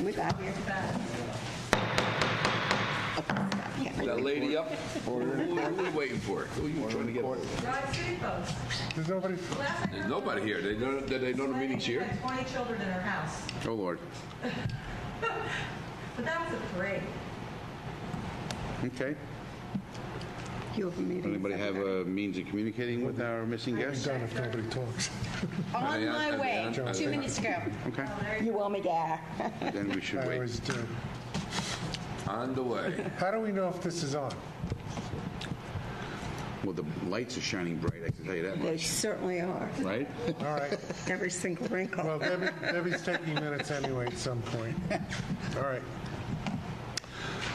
We got here. That lady up? Who are we waiting for? Who are you trying to get? There's nobody. There's nobody here. They know the meeting's here? 20 children in our house. Oh, Lord. But that was a parade. Okay. You have a meeting. Anybody have a means of communicating with our missing guest? Done if nobody talks. On my way, 2 minutes ago. Okay. You want me to? Then we should I wait. always do. On the way. How do we know if this is on? Well, the lights are shining bright, I can tell you that They much. certainly are. Right? All right. Every single wrinkle. Well, Debbie's taking minutes anyway at some point. All right.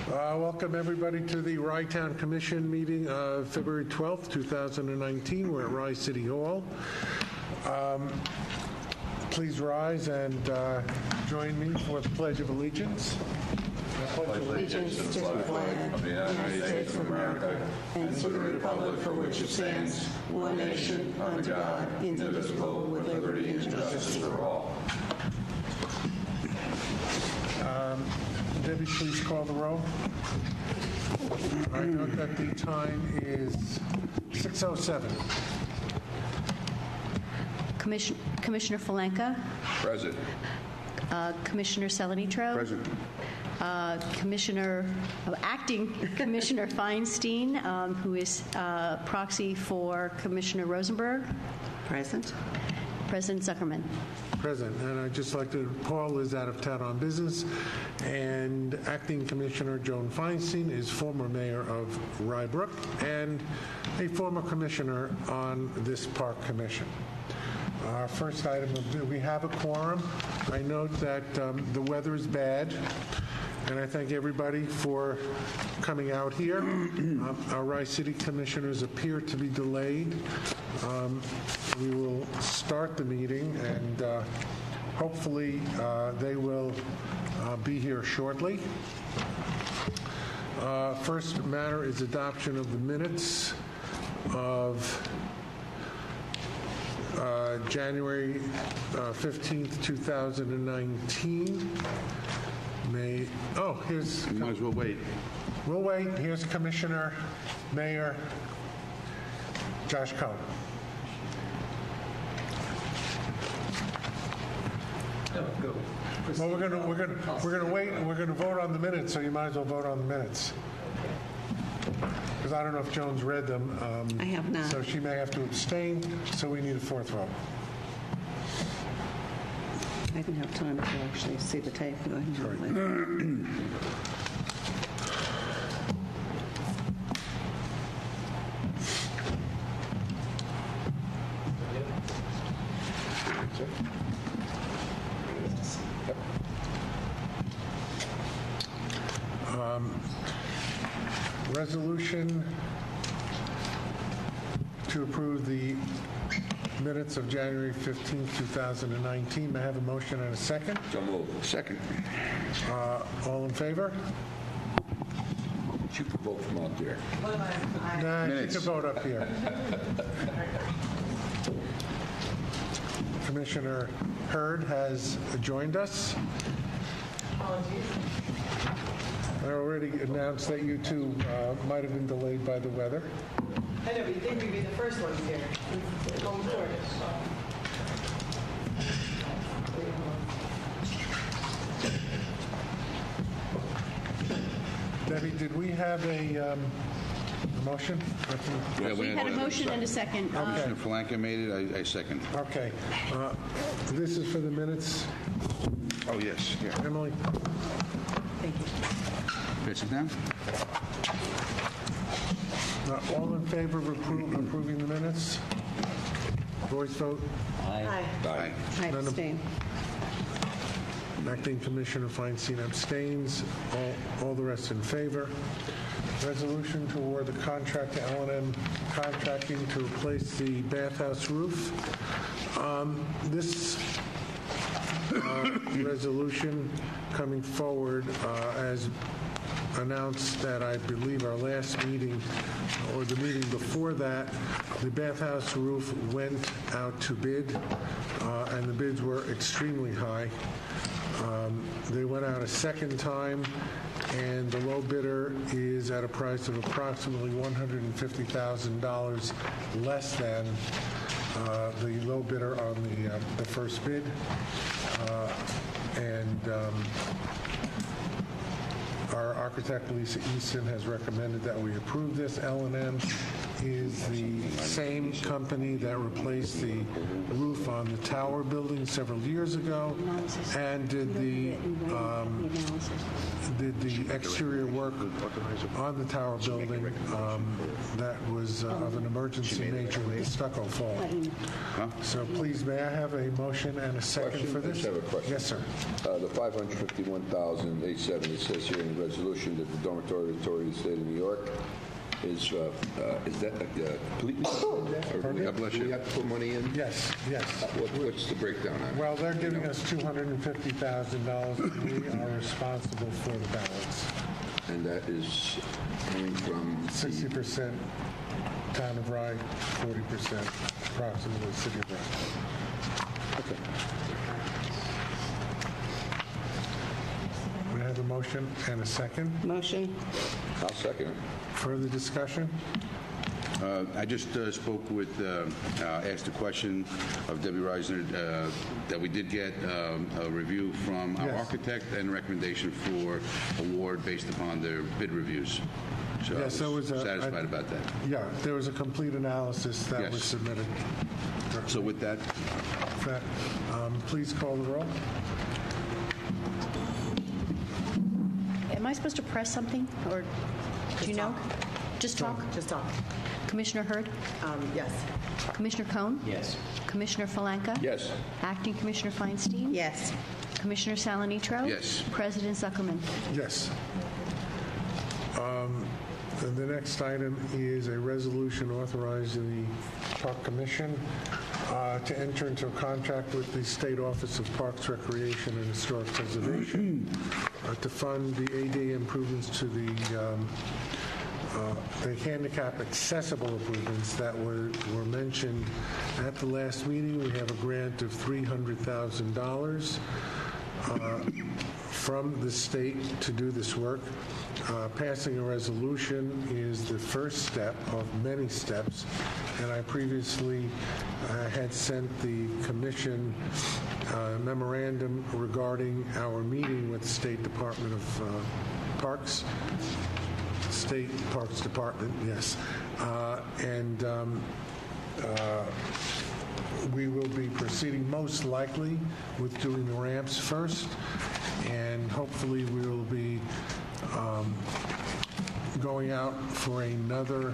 Welcome, everybody, to the Rye-Town Commission meeting of February 12th, 2019. We're at Rye City Hall. Please rise and join me for the Pledge of Allegiance. Allegiance to the flag of the United States of America and to the republic for which it stands, one nation, under God, indivisible, with liberty and justice for all. Debbie, please call the roll. I note that the time is 6:07. Commissioner Falenka, Present. Commissioner Salanitro, Present. Acting Commissioner Feinstein, who is proxy for Commissioner Rosenberg, Present. President Zuckerman. Present. And I'd just like to, Paul is out of town on business, and Acting Commissioner Joan Feinstein is former mayor of Rybrook and a former commissioner on this park commission. Our first item of, we have a quorum. I note that the weather is bad, and I thank everybody for coming out here. Our Rye City Commissioners appear to be delayed. We will start the meeting, and hopefully they will be here shortly. First matter is adoption of the minutes of January 15th, 2019. Here's... You might as well wait. We'll wait. Here's Commissioner Mayor Josh Cohen. Well, we're gonna wait, and we're gonna vote on the minutes, so you might as well vote on the minutes. Because I don't know if Joan's read them. I have not. So she may have to abstain, so we need a fourth vote. I didn't have time to actually see the tape. Go ahead and do it. Resolution to approve the minutes of January 15th, 2019. May I have a motion and a second? So moved. Second. All in favor? You can vote from out there. Nah, you Minutes. can vote up here. Commissioner Hurd has joined us. I already announced that you two might have been delayed by the weather. I know, but you think we'd be the first ones here. Going forward. Debbie, did we have a motion? Yeah, We had a motion and a second. Commissioner Falanka made it. I second. Okay. This is for the minutes. Oh, yes. Here. Emily? Thank you. Sit down. All in favor of approving the minutes? Voice vote? Aye. Aye. I abstain. Acting Commissioner Feinstein abstains. All the rest in favor. Resolution to award the contract to L&M Contracting to replace the bathhouse roof. This resolution coming forward as announced that I believe our last meeting or the meeting before that, the bathhouse roof went out to bid, and the bids were extremely high. They went out a second time, and the low bidder is at a price of approximately $150,000 less than the low bidder on the first bid. Our architect, Lisa Easton, has recommended that we approve this. L&M is the same company that replaced the roof on the tower building several years ago and did the exterior work on the tower building that was of an emergency nature with the stucco falling. So please, may I have a motion and a second for this? I just have a question. Yes, sir. The $551,870, it says here in the resolution that the dormitory authority of the state of New York is that completely? God bless you. Do we have to put money in? Yes, yes. What's the breakdown on it? Well, they're giving us $250,000. We are responsible for the balance. And that is coming from 60% town of Rye, 40% approximately city of Rye. Okay. We have a motion and a second. Motion. I'll second it. Further discussion? I just spoke with, asked a question of Debbie Reisner that we did get a review from our Yes. architect and recommendation for award based upon their bid reviews. So Yes, there I was was a- satisfied about that. Yeah, there was a complete analysis that Yes. was submitted. So with that, Please call the roll. Am I supposed to press something, or do you know? Just talk? Just talk. Commissioner Hurd? Yes. Commissioner Cohn? Yes. Commissioner Falanca? Yes. Acting Commissioner Feinstein? Yes. Commissioner Salanitro? Yes. President Zuckerman? Yes. And the next item is a resolution authorizing the Park Commission to enter into a contract with the State Office of Parks, Recreation, and Historic Preservation to fund the ADA improvements to the handicap accessible improvements that were mentioned at the last meeting. We have a grant of $300,000 from the state to do this work. Passing a resolution is the first step of many steps, and I previously had sent the commission memorandum regarding our meeting with the State Department of Parks. State Parks Department, yes. We will be proceeding most likely with doing the ramps first, and hopefully we will be going out for another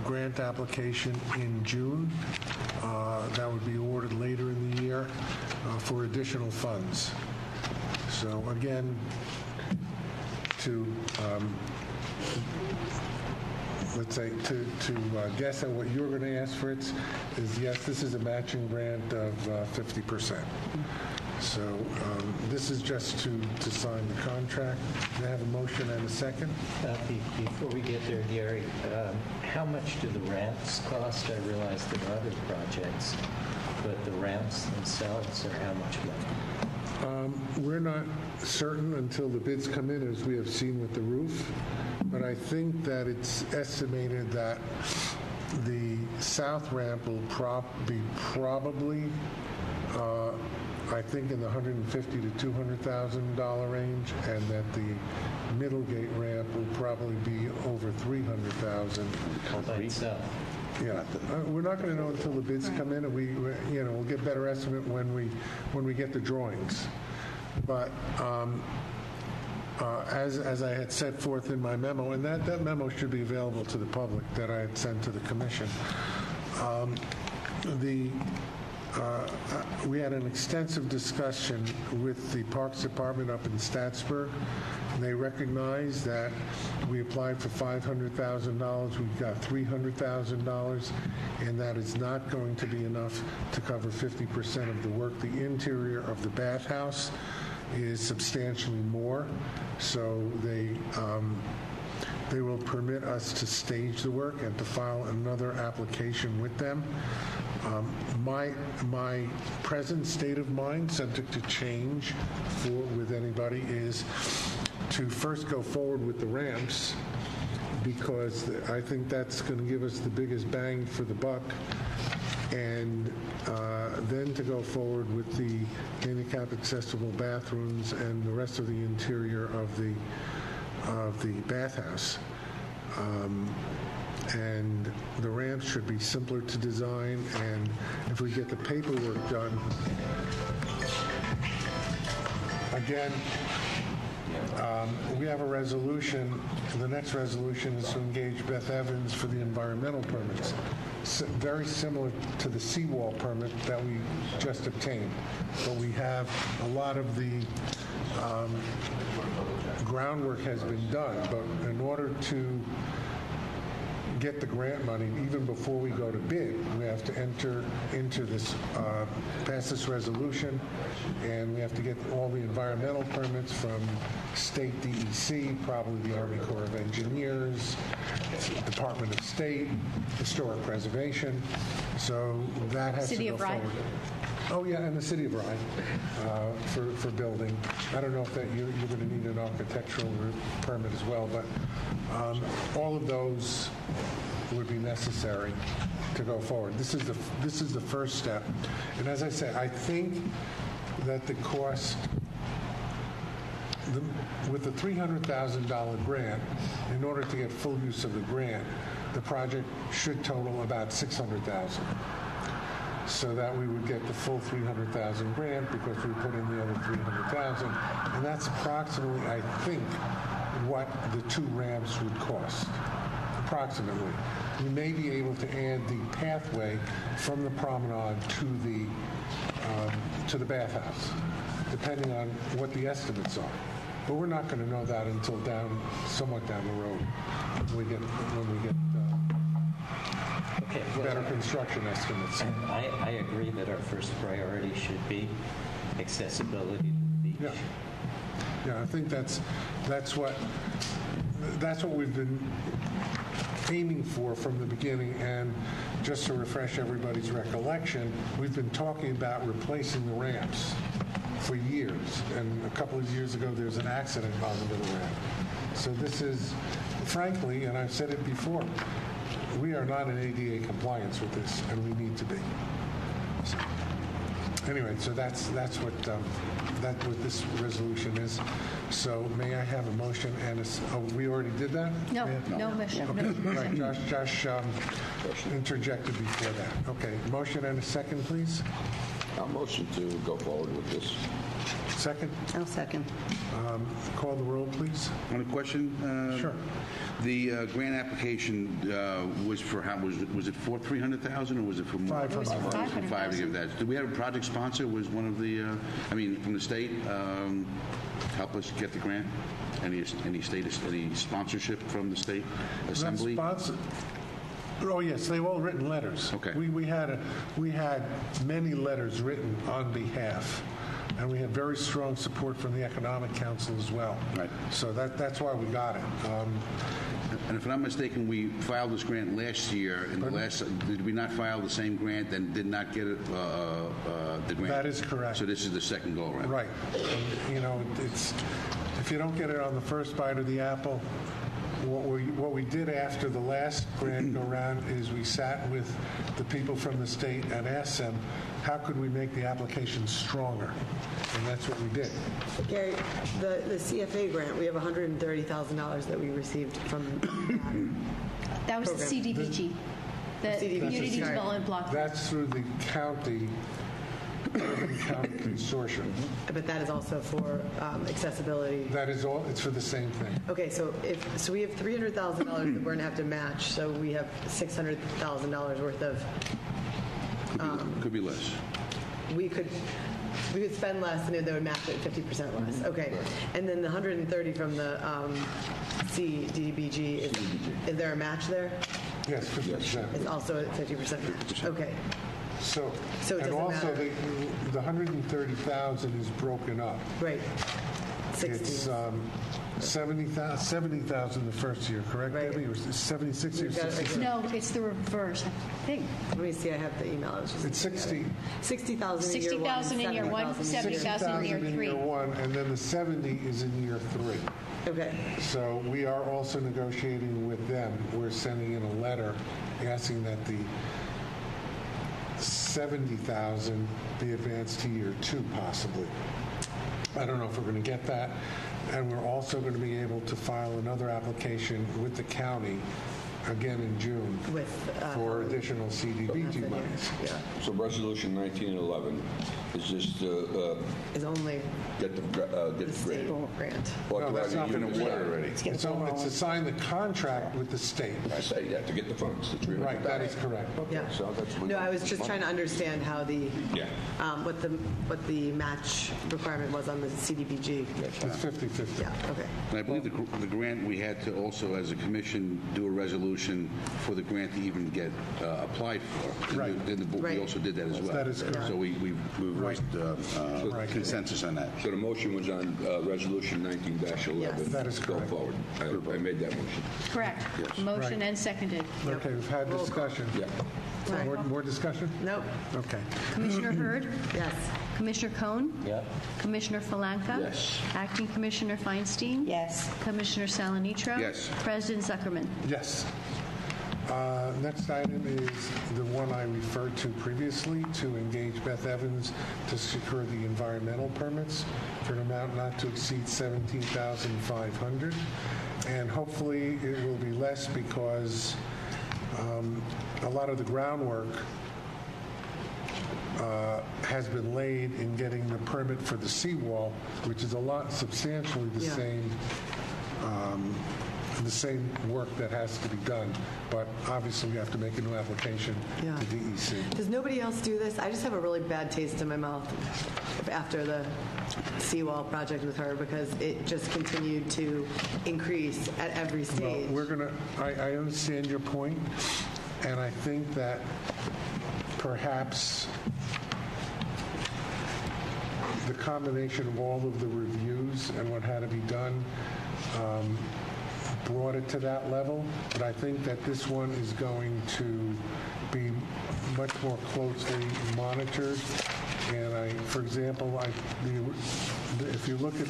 grant application in June. That would be awarded later in the year for additional funds. So again, to let's say, to guess at what you're going to ask, Fritz, is yes, this is a matching grant of 50%. So this is just to sign the contract. May I have a motion and a second? Before we get there, Gary, how much do the ramps cost? I realize there are other projects, but the ramps themselves are how much money? We're not certain until the bids come in, as we have seen with the roof, but I think that it's estimated that the south ramp will be probably, I think, in the $150,000 to $200,000 range, and that the middle gate ramp will probably be over $300,000. By itself. Yeah, we're not going to know until the bids come in, and we'll get better estimate when we get the drawings. But as I had set forth in my memo, and that memo should be available to the public that I had sent to the commission. We had an extensive discussion with the Parks Department up in Statsburg. They recognized that we applied for $500,000. We got $300,000, and that is not going to be enough to cover 50% of the work. The interior of the bathhouse is substantially more, so they will permit us to stage the work and to file another application with them. My present state of mind, subject to change with anybody, is to first go forward with the ramps, because I think that's going to give us the biggest bang for the buck, and then to go forward with the handicap accessible bathrooms and the rest of the interior of the bathhouse. And the ramps should be simpler to design, and if we get the paperwork done, again, we have a resolution. The next resolution is to engage Beth Evans for the environmental permits. Very similar to the seawall permit that we just obtained. But we have a lot of the groundwork has been done. But in order to get the grant money, even before we go to bid, we have to enter into this, pass this resolution, and we have to get all the environmental permits from state DEC, probably the Army Corps of Engineers, Department of State, Historic Preservation. So that has City to go of Rye. forward. Oh, yeah, and the City of Rye for building. I don't know if that you're going to need an architectural permit as well, but all of those would be necessary to go forward. This is the first step. And as I said, I think that the cost, with the $300,000 grant, in order to get full use of the grant, the project should total about $600,000. So that we would get the full $300,000 grant because we put in the other $300,000, and that's approximately, I think, what the 2 ramps would cost. Approximately, we may be able to add the pathway from the promenade to the bathhouse, depending on what the estimates are. But we're not going to know that until somewhat down the road when we get. Okay, well, better construction estimates. and I agree that our first priority should be accessibility to the beach. Yeah, I think that's what we've been aiming for from the beginning. And just to refresh everybody's recollection, we've been talking about replacing the ramps for years. And a couple of years ago, there was an accident on the middle ramp. So this is, frankly, and I've said it before, we are not in ADA compliance with this, and we need to be. So, anyway, so that's what this resolution is. So may I have a motion and we already did that? No, no motion. Right, Josh interjected before that. Okay, motion and a second, please. I'll motion to go forward with this. Second. I'll second. Call the roll, please. One question? Sure. The grant application was for how, was it for 300,000 or was it for more? 500. It was for 500,000. Five to give that. Did we have a project sponsor? Was one of the, from the state, help us get the grant? Any sponsorship from the state assembly? Oh yes, they've all written letters. Okay. We had many letters written on behalf, and we had very strong support from the Economic Council as well. Right. So that's why we got it. And if I'm not mistaken, we filed this grant last year. Did we not file the same grant and did not get it, the grant? That is correct. So this is the second go around. Right. And, it's if you don't get it on the first bite of the apple. What we did after the last grant go-round is we sat with the people from the state and asked them, how could we make the application stronger? And that's what we did. Gary, the CFA grant, we have $130,000 that we received from That was the program. CDBG, the CDBG, Community sorry. Development Block. That's through the county consortium. But that is also for accessibility. That is all. It's for the same thing. Okay, so we have $300,000 that we're going to have to match, so we have $600,000 worth of. Could be less. We could spend less, and they would match it 50% less. Okay, and then the 130 from the CDBG is there a match there? Yes, 50%. It's also at 50% match. Okay. So it and doesn't also matter. the 130,000 is broken up. Right. It's 70,000 the first year, correct, Right. Debbie? Or is it 76 or We've got it 60? No, it's the reverse, I think. Let me see, I have the email. It's 60. 60,000 in year one. 60,000 in year one, 70,000 in year 60,000 in three. year one, and then the 70 is in year 3. Okay, So we are also negotiating with them. We're sending in a letter asking that the 70,000 be advanced to year 2, possibly. I don't know if we're going to get that. And we're also going to be able to file another application with the county again in June with for additional CDBG monies. Yeah, So resolution 1911 is just is only get the the state grant. No, that's not Authorizing going to you be already. It's to sign the contract with the state. I say, yeah, to get the funds. The 300,000. Right, that is correct. Yeah. So that's No, I was just trying to understand how the, Yeah. what the match requirement was on the CDBG. It's 50-50. Yeah, okay. And I believe the grant, we had to also, as a commission, do a resolution for the grant to even get applied for. Right. And we Right. also did that as well. That is correct. So we voiced Right. consensus on that. So the motion was on resolution 19-11. Yes. That is Go correct. forward. I made that motion. Correct. Yes. Motion Right. and seconded. Okay, we've had discussion. Yeah. More discussion? Nope, Okay. Commissioner Hurd? yes. Commissioner Cohn? Yep. Commissioner Falanca? Yes. Acting Commissioner Feinstein? Yes. Commissioner Salanitro? Yes. President Zuckerman? Yes. Next item is the one I referred to previously, to engage Beth Evans to secure the environmental permits for an amount not to exceed $17,500. And hopefully it will be less because a lot of the groundwork has been laid in getting the permit for the seawall, which is substantially the Yeah. same work that has to be done. But obviously, we have to make a new application Yeah. to DEC. Does nobody else do this? I just have a really bad taste in my mouth after the seawall project with her because it just continued to increase at every Well, stage. we're going to, I understand your point, and I think that perhaps the combination of all of the reviews and what had to be done brought it to that level. But I think that this one is going to be much more closely monitored. And for example, if you look at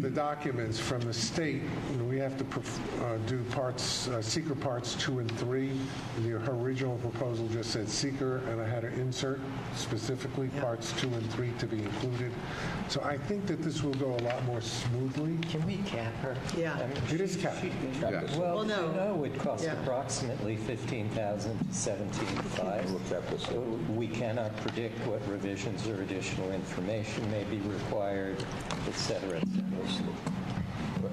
the documents from the state, we have to do seeker parts 2 and 3. Her original proposal just said seeker, and I had to insert specifically parts 2 and 3 to be included. So I think that this will go a lot more smoothly. Can we cap her? Yeah. I mean, It is capped. Well, Well, no. you know, it costs Yeah. approximately $15,000 to $17,500. We'll cap this. So we cannot predict what revisions or additional information may be required, et cetera, et cetera.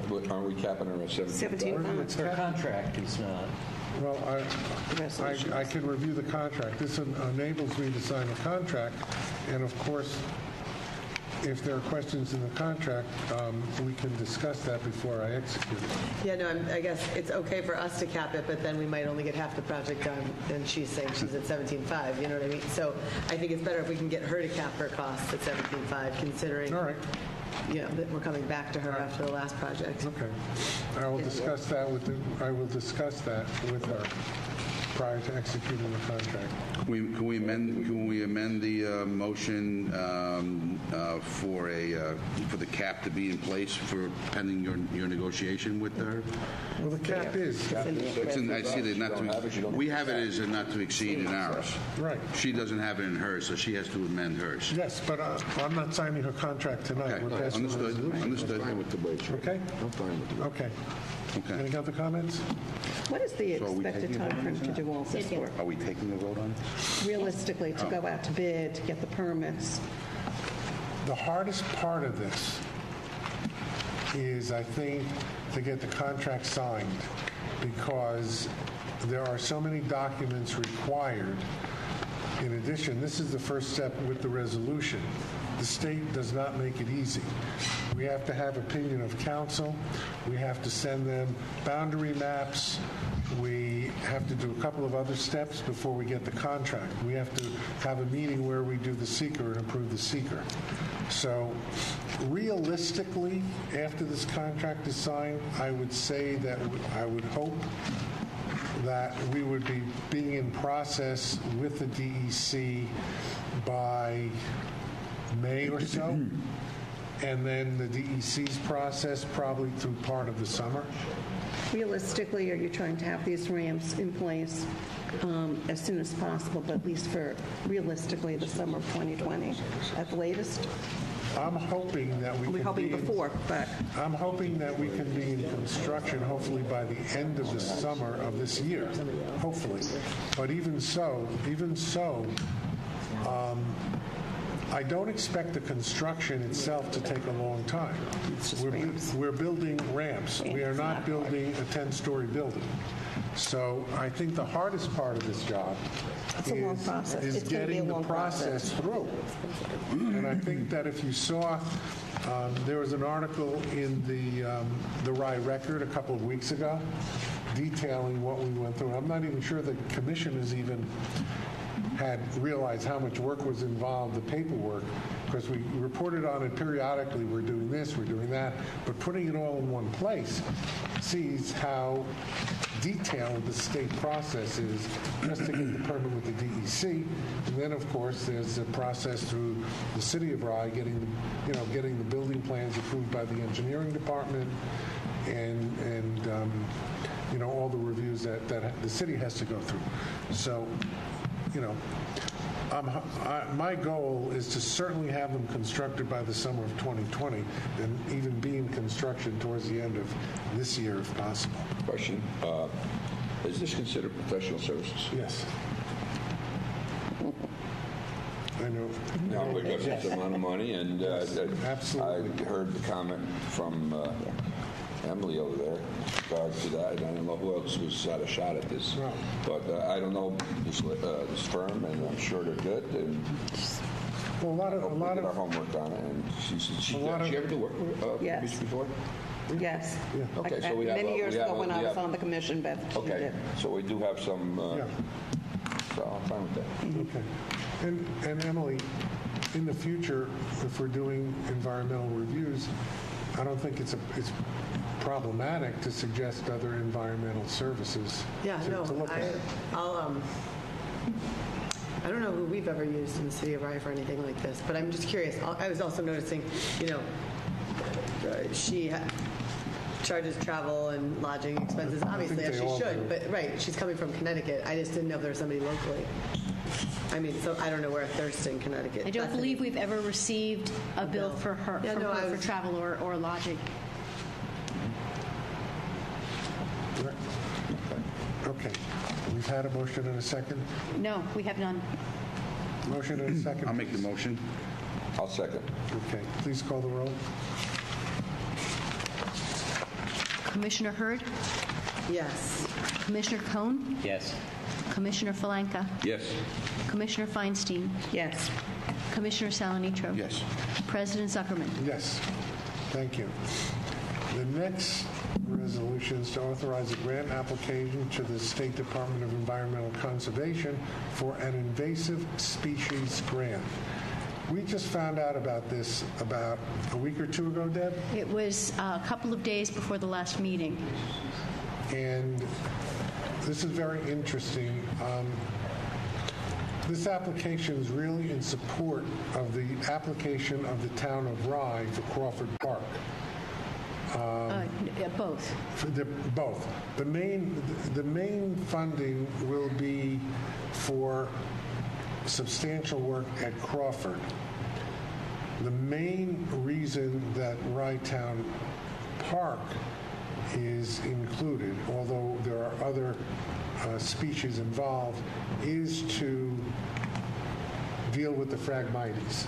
But aren't we capping her at 17? Her contract is not. Well, I can review the contract. This enables me to sign the contract, and of course, if there are questions in the contract, we can discuss that before I execute it. Yeah, no, I guess it's okay for us to cap it, but then we might only get half the project done, and she's saying she's at 17.5, you know what I mean? So I think it's better if we can get her to cap her costs at 17.5, considering, All right. you know, that we're coming back to her after the last project. Okay. I will discuss that with her prior to executing the contract. Can we amend the motion for the cap to be in place for pending your negotiation with her? Well, the cap is. It's in, I see that not to, we have it as a not to exceed in ours. Right. She doesn't have it in hers, so she has to amend hers. Yes, but I'm not signing her contract tonight. We're Okay, passing the understood, resolution. understood. Fine with the wage. Okay? I'm fine with the wage. Okay. Okay. Any other comments? What is the So are we expected taking a vote on timeframe to do all this work? Are we taking a vote on it? Realistically, to go out to bid, to get the permits? The hardest part of this is, I think, to get the contract signed, because there are so many documents required. In addition, this is the first step with the resolution. The state does not make it easy. We have to have opinion of council. We have to send them boundary maps. We have to do a couple of other steps before we get the contract. We have to have a meeting where we do the seeker and approve the seeker. So realistically, after this contract is signed, I would say that I would hope that we would be being in process with the DEC by May or so, and then the DEC's process probably through part of the summer. Realistically, are you trying to have these ramps in place as soon as possible, but at least for realistically the summer of 2020 at the latest? I'm hoping that we We're can hoping be in- before, but I'm hoping that we can be in construction hopefully by the end of the summer of this year, hopefully. But even so, I don't expect the construction itself to take a long time. We're building ramps. We are not building a 10-story building. So I think the hardest part of this job It's a long process. is It's gonna be a getting the long process through. And I think that if you saw, there was an article in the Rye Record a couple of weeks ago detailing what we went through. I'm not even sure the commission has even had realized how much work was involved, the paperwork, because we reported on it periodically. We're doing this, we're doing that, but putting it all in one place sees how detailed the state process is just to get the permit with the DEC. And then, of course, there's a process through the city of Rye getting the building plans approved by the engineering department and all the reviews that the city has to go through. So, my goal is to certainly have them constructed by the summer of 2020 and even be in construction towards the end of this year if possible. Question, is this considered professional services? Yes. I know. No, because it's a lot of money, and Absolutely. I heard the comment from Emily over there with regard to that. I don't know who else was had a shot at this, Right. but I don't know this firm, and I'm sure they're good. And Well, we did our homework on it, and she ever do work with Yes. Beach before? Yes. Okay, so we have Many years ago when I was have- on the commission, Beth. she Okay, did. so we do have some. Yeah. So I'm fine with that. Okay. And Emily, in the future, if we're doing environmental reviews, I don't think it's problematic to suggest other environmental services Yeah, to no, look at. I don't know who we've ever used in the city of Rye for anything like this, but I'm just curious. I was also noticing, she charges travel and lodging expenses, obviously, as they she all should, do. but right, she's coming from Connecticut. I just didn't know if there was somebody locally. I mean, so I don't know where Thurston, Connecticut. I don't believe we've ever received a bill for her, Yeah, no, for travel or lodging. Okay. We've had a motion and a second. No, we have none. Motion and a second. I'll make the motion. I'll second. Okay. Please call the roll. Commissioner Hurd, Yes. Commissioner Cohn, Yes. Commissioner Falanka, Yes. Commissioner Feinstein, Yes. Commissioner Salanitro. Yes. President Zuckerman. Yes. Thank you. The next resolution is to authorize a grant application to the State Department of Environmental Conservation for an invasive species grant. We just found out about this about a week or two ago, Deb, It was a couple of days before the last meeting. and this is very interesting. This application is really in support of the application of the town of Rye for Crawford Park. Both. Both. The main funding will be for substantial work at Crawford. The main reason that Rye Town Park is included, although there are other species involved, is to deal with the Phragmites,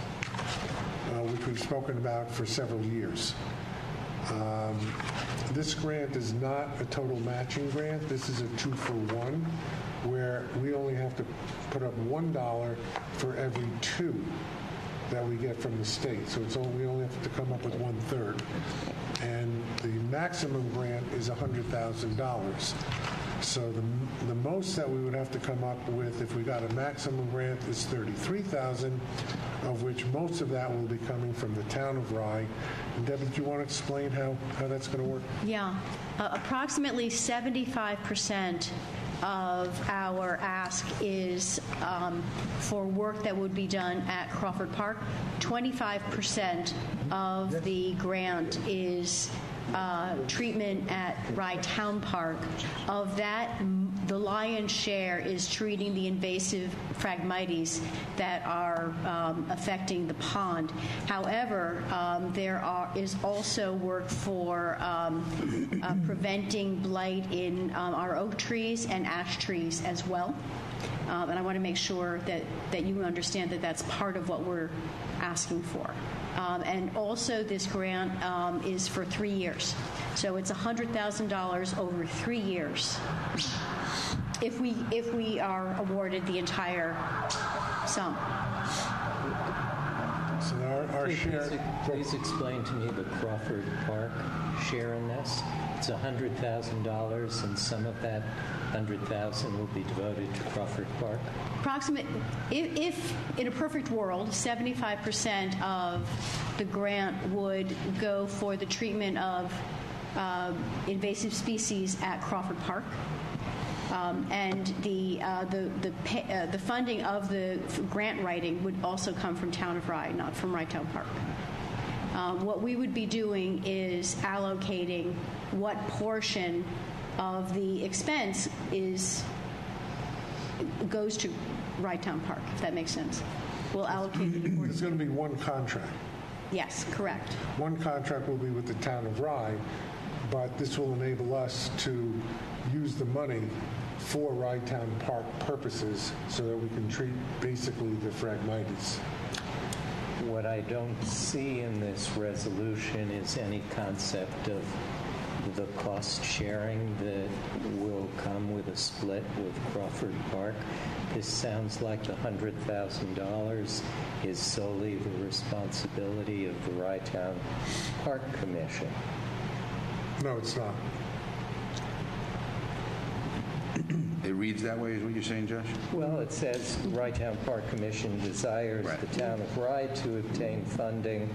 which we've spoken about for several years. This grant is not a total matching grant. This is a 2-for-1, where we only have to put up $1 for every 2 that we get from the state. So we only have to come up with 1/3. And the maximum grant is $100,000. So the most that we would have to come up with if we got a maximum grant is $33,000, of which most of that will be coming from the town of Rye. And Debbie, do you want to explain how that's going to work? Yeah. Approximately 75% of our ask is for work that would be done at Crawford Park. 25% of the grant is treatment at Rye Town Park. Of that, the lion's share is treating the invasive Phragmites that are affecting the pond. However, there is also work for preventing blight in our oak trees and ash trees as well. And I want to make sure that you understand that that's part of what we're asking for. And also this grant is for 3 years. So it's $100,000 over 3 years if we are awarded the entire sum. So our share... Please explain to me the Crawford Park share in this. It's $100,000, and some of that $100,000 will be devoted to Crawford Park. If in a perfect world, 75% of the grant would go for the treatment of invasive species at Crawford Park. And the funding of the grant writing would also come from Town of Rye, not from Rye Town Park. What we would be doing is allocating what portion of the expense goes to Rye Town Park, if that makes sense. We'll allocate it accordingly. There's going to be one contract. Yes, correct. One contract will be with the town of Rye, but this will enable us to use the money for Rye Town Park purposes so that we can treat basically the Phragmites. What I don't see in this resolution is any concept of the cost sharing that will come with a split with Crawford Park. This sounds like the $100,000 is solely the responsibility of the Rye Town Park Commission. No, it's not. It reads that way, is what you're saying, Josh? Well, it says Rye Town Park Commission desires the town of Rye to obtain funding,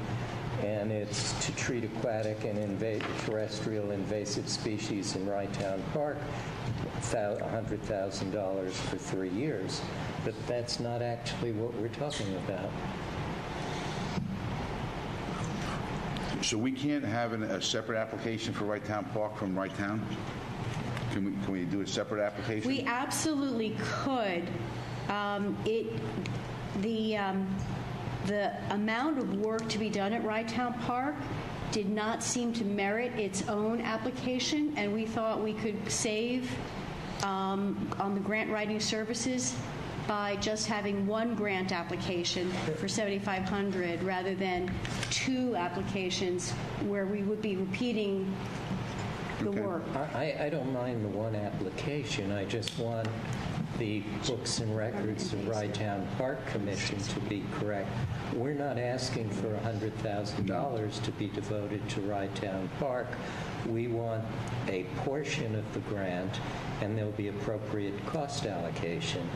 and it's to treat aquatic and terrestrial invasive species in Rye Town Park, $100,000 for 3 years. But that's not actually what we're talking about. So we can't have a separate application for Rye Town Park from Rye Town? Can we do a separate application? We absolutely could. The amount of work to be done at Rye Town Park did not seem to merit its own application, and we thought we could save on the grant writing services by just having one grant application for $7,500 rather than 2 applications where we would be repeating the work. I don't mind the one application. I just want the books and records of Rye Town Park Commission to be correct. We're not asking for $100,000 to be devoted to Rye Town Park. We want a portion of the grant, and there'll be appropriate cost allocation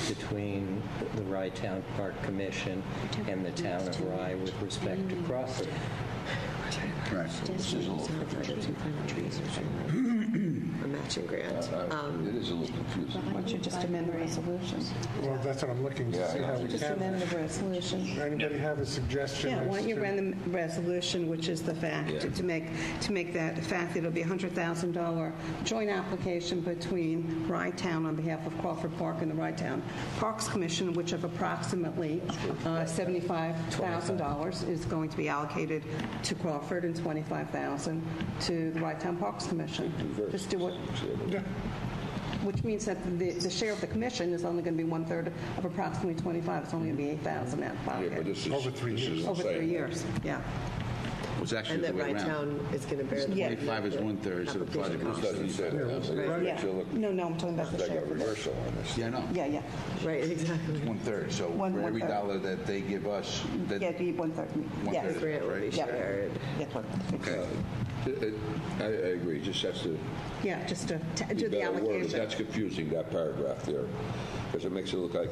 between the Rye Town Park Commission and the town of Rye with respect to Crawford. Right. A matching grant. It is a little confusing. Why don't you just amend the resolution? Well, that's what I'm looking to see how we Just can. amend the resolution. Anybody have a suggestion? Yeah, why as don't you to- run the resolution, which is the fact, to make that the fact that it'll be a $100,000 joint application between Rye Town on behalf of Crawford Park and the Rye Town Parks Commission, which of approximately $75,000 is going to be allocated to Crawford and $25,000 to the Rye Town Parks Commission. Just do it. Which means that the share of the commission is only going to be 1/3 of approximately 25. It's only going to be $8,000 out of pocket. But this is, Over 3 this years. is Over insane. 3 years, yeah. was actually And the that way around. Wright-Town is going to bear the 25 is 1/3, so the project application was cost. Doesn't say that. Right. Yeah. No, I'm talking about the Like a share. reversal on this. Yeah, I know. Yeah. Right, exactly. 1/3. So One- for every 1/3. dollar that they give us, that Yeah, be 1/3. Yes. One-third. Grant will be Right. Yeah. shared. That's what. okay. I agree, just has to Yeah, just to be do the better worded. allocation. That's confusing, that paragraph there, because it makes it look like,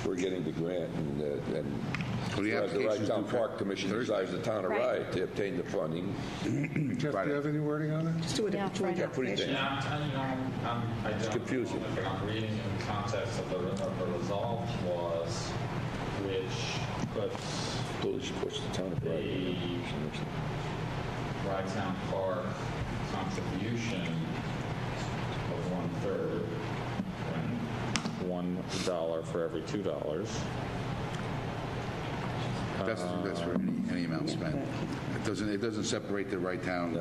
we're getting the grant and Well, the whereas the application's Wright-Town due for Park Commission Thursday. decides the town of Right. Wright to obtain the funding. Jeff, do you have any wording on it? Just do it Yeah, at the right. Yeah, put it there. Yeah, I don't confusing. know if I'm reading in the context of the resolve clause, which puts Village puts the town of Wright. Rye-Town Park contribution of 1/3, $1 for every $2. That's for any amount spent. It doesn't separate the right town.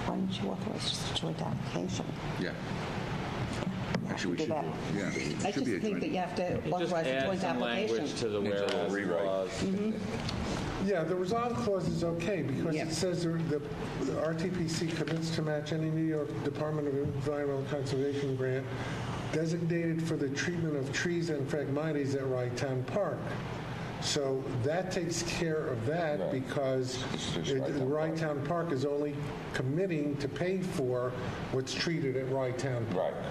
Why don't you authorize just a joint application? Yeah. Actually, we Do should. that. Yeah. I It should just be a think that joint. you have to Just authorize a add joint some application. language to the Needs a little whereas rewrite. clause. Yeah, the resolve clause is okay because Yeah. it says the RTPC commits to match any New York Department of Environmental Conservation grant designated for the treatment of trees and phragmites at Wright-Town Park. So that takes care of that Right. because It's just Wright-Town Wright-Town Park is only committing to pay for what's treated at Wright-Town Park. Right.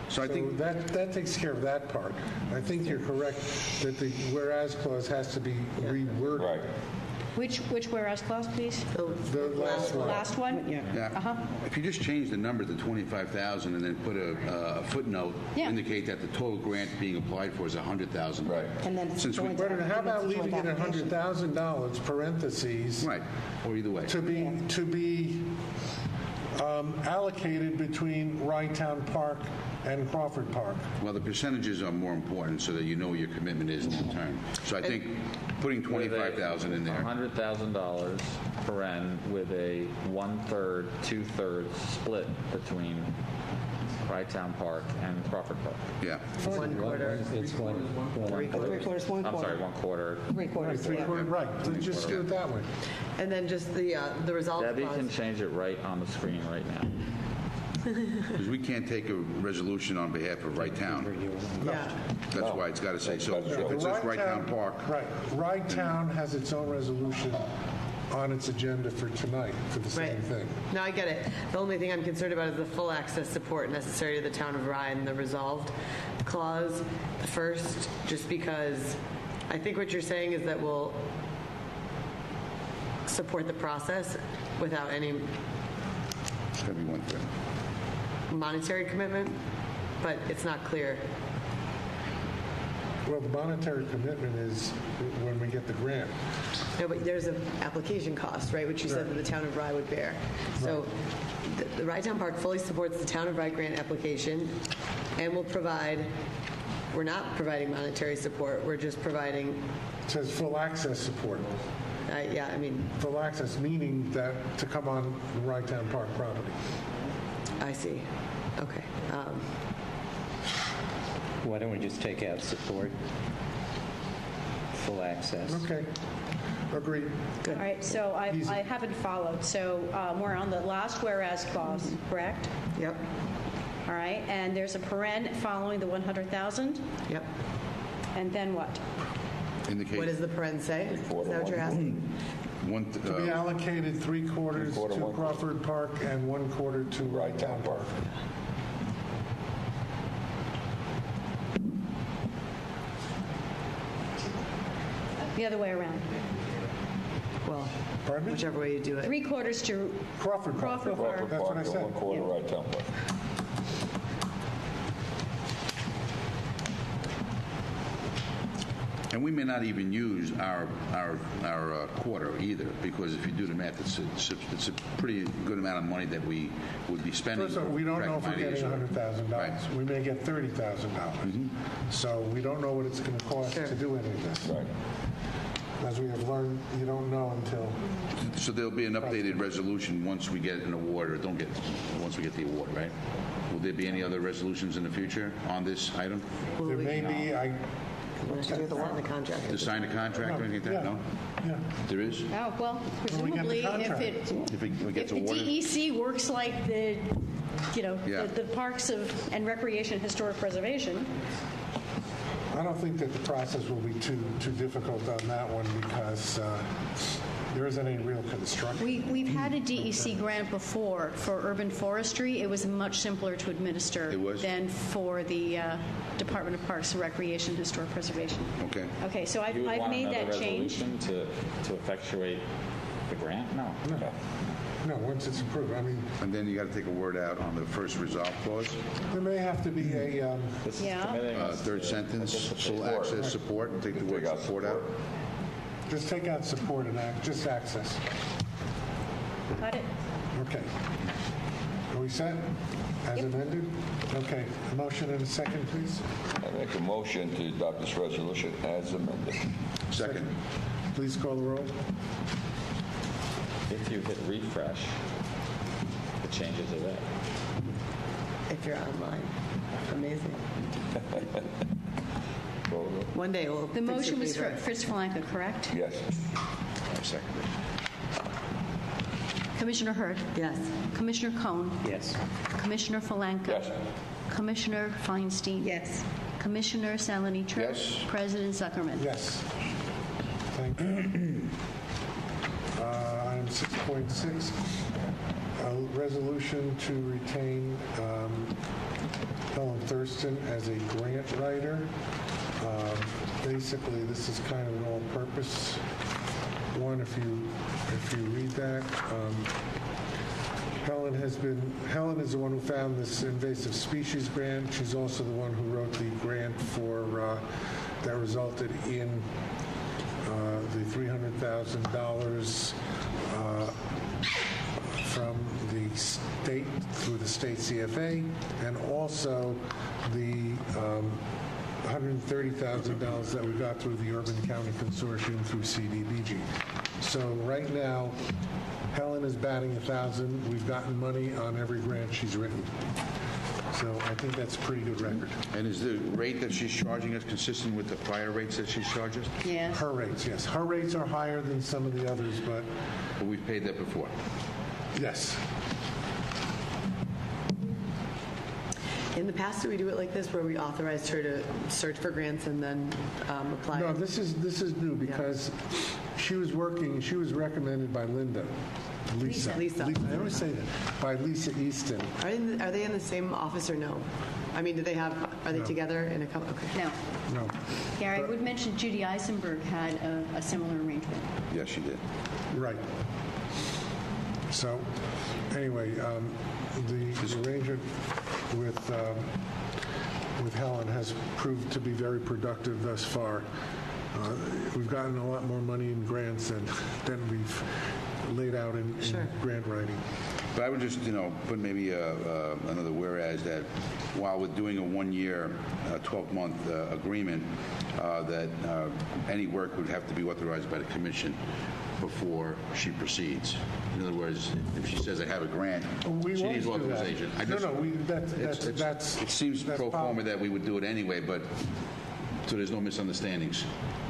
So I think that takes care of that part. I think you're correct that the whereas clause has to be reworded. Right. Which whereas clause, please? The last one. Last one? Yeah. Yeah. If you just change the number to 25,000 and then put a footnote, Yeah. indicate that the total grant being applied for is 100,000. Right. And then it's Since we- joint. But how about it's a joint leaving it at application. $100,000 parentheses Right. Or either way. to be allocated between Wright-Town Park and Crawford Park? Well, the percentages are more important so that you know what your commitment is long term. So I think putting 25,000 in there. $100,000 paren with a 1/3, 2/3 split between Rye-Town Park and Crawford Park. Yeah. 1/4. It's one. 3/4, 1/4. I'm sorry, 1/4. 3/4. Three-quarter, right. So just do it that way. And then just the resolve Debbie clause. can change it right on the screen right now. Because we can't take a resolution on behalf of Wright Town. Yeah. That's why it's got to say so. So if it says Wright Town Park, Right. Wright-Town has its own resolution on its agenda for tonight for the same Right. thing. No, I get it. The only thing I'm concerned about is the full access support necessary to the town of Rye and the resolved clause. The first, just because I think what you're saying is that we'll support the process without any it's going to be 1/3. monetary commitment, but it's not clear. Well, the monetary commitment is when we get the grant. No, but there's an application cost, right, which you said that the town of Rye would bear. So the Rye-Town Park fully supports the town of Rye grant application and will provide, we're not providing monetary support, we're just providing, It says full access support. yeah, I mean, Full access meaning that to come on the Wright-Town Park property. I see. Okay. Why don't we just take out support? Full access. Okay. Agreed. All right, so I Easy. haven't followed. So we're on the last whereas clause, correct? Yep, All right, and there's a paren following the 100,000, yep. and then what? Indicate What does the paren say? Is that what you're asking? one. To be allocated 3/4 Three-quarter, to 1/4. Crawford Park and 1/4 to Wright-Town Park. The other way around. Well, Pardon me? whichever way you do it. 3/4 to Crawford Park. Crawford Park. That's what I said. 1/4 Wright-Town Park. And we may not even use our quarter either, because if you do the math, it's a pretty good amount of money that we would be spending. First of all, we don't know if we're Right. getting $100,000. Right. We may get $30,000. So we don't know what it's going to cost to do any of this. Right. As we have learned, you don't know until. So there'll be an updated resolution once we get an award, or once we get the award, right? Will there be any other resolutions in the future on this item? There may be, We have to do the work. Sign the contract. To sign a contract or anything like that? No? Yeah. There is? Oh, well, When we get the presumably, contract. If it gets if the awarded? DEC works like the, Yeah. the Parks and Recreation Historic Preservation, I don't think that the process will be too difficult on that one because there isn't any real construction. we've had a DEC grant before for urban forestry. It was much simpler to administer It was? than for the Department of Parks and Recreation Historic Preservation. Okay. Okay, so I've You would want made another that change. resolution to effectuate the grant? No. No, once it's approved. I mean, And then you got to take a word out on the first resolve clause. there may have to be a, This is Yeah. committing us Third to sentence, full participate. access support, and take the word support out. just take out support and just access. Got it? Okay. Are we set? As amended? Okay. A motion and a second, please. I make a motion to adopt this resolution as amended. Second. Please call the roll. If you hit refresh, the changes are there. If you're online. Amazing. One day we'll The fix your motion was for feedback. Fritz Flanka, correct? Yes. I second it. Commissioner Hurd? Yes. Commissioner Cohn? Yes. Commissioner Falanka? Yes. Commissioner Feinstein? Yes. Commissioner Salonitro? Yes. President Zuckerman? Yes. Thank you. Item 6.6, a resolution to retain Helen Thurston as a grant writer. Basically, this is kind of an all-purpose one. If you read that, Helen is the one who found this invasive species grant. She's also the one who wrote the grant for that resulted in the $300,000 from the state through the state CFA, and also the $130,000 that we got through the Urban County Consortium through CDBG. So right now, Helen is batting 1,000. We've gotten money on every grant she's written. So I think that's a pretty good record. And is the rate that she's charging us consistent with the prior rates that she's charged us? Yes. Her rates, yes. Her rates are higher than some of the others, but But we've paid that before. yes. In the past, did we do it like this, where we authorized her to search for grants and then apply? No, this is new because she was recommended by Lisa. I always say that. By Lisa Easton. Are they in the same office or no? I mean, are they together in a couple? Okay. No. No. Gary, I would mention Judy Eisenberg had a similar arrangement. Yes, she did. Right. So, anyway, the arrangement with Helen has proved to be very productive thus far. We've gotten a lot more money in grants than we've laid out in grant writing. But I would just, put maybe another whereas that while we're doing a 1-year, 12-month agreement, that any work would have to be authorized by the commission before she proceeds. In other words, if she says I have a grant, We she won't needs do that. authorization. That's It seems that's pro forma possible. that we would do it anyway, but so there's no misunderstandings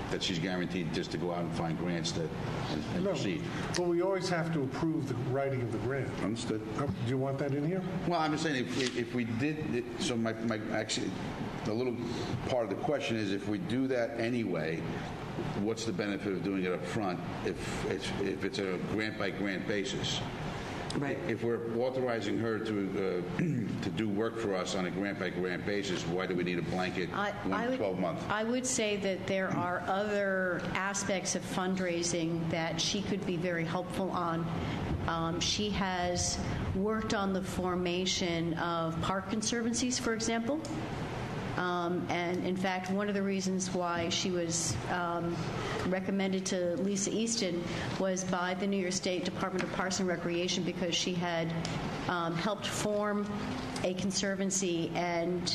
that she's guaranteed just to go out and find grants and No, proceed. but we always have to approve the writing of the grant. Understood. Do you want that in here? Well, I'm just saying, if we did, so my actually, the little part of the question is, if we do that anyway, what's the benefit of doing it up front if it's a grant-by-grant basis? Right. If we're authorizing her to do work for us on a grant-by-grant basis, why do we need a blanket 12 month? I would say that there are other aspects of fundraising that she could be very helpful on. She has worked on the formation of park conservancies, for example. And in fact, one of the reasons why she was recommended to Lisa Easton was by the New York State Department of Parks and Recreation, because she had helped form a conservancy and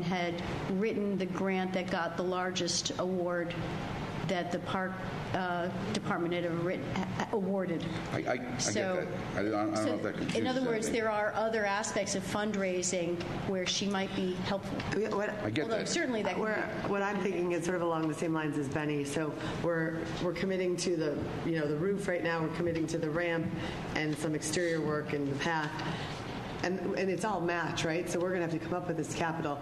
had written the grant that got the largest award that the park department had awarded. I get that. I don't know if that confuses in other words, anything. there are other aspects of fundraising where she might be helpful. I get Although that. certainly that. What I'm thinking is sort of along the same lines as Benny. So we're committing to the roof right now. We're committing to the ramp and some exterior work and the path, and it's all match, right? So we're going to have to come up with this capital.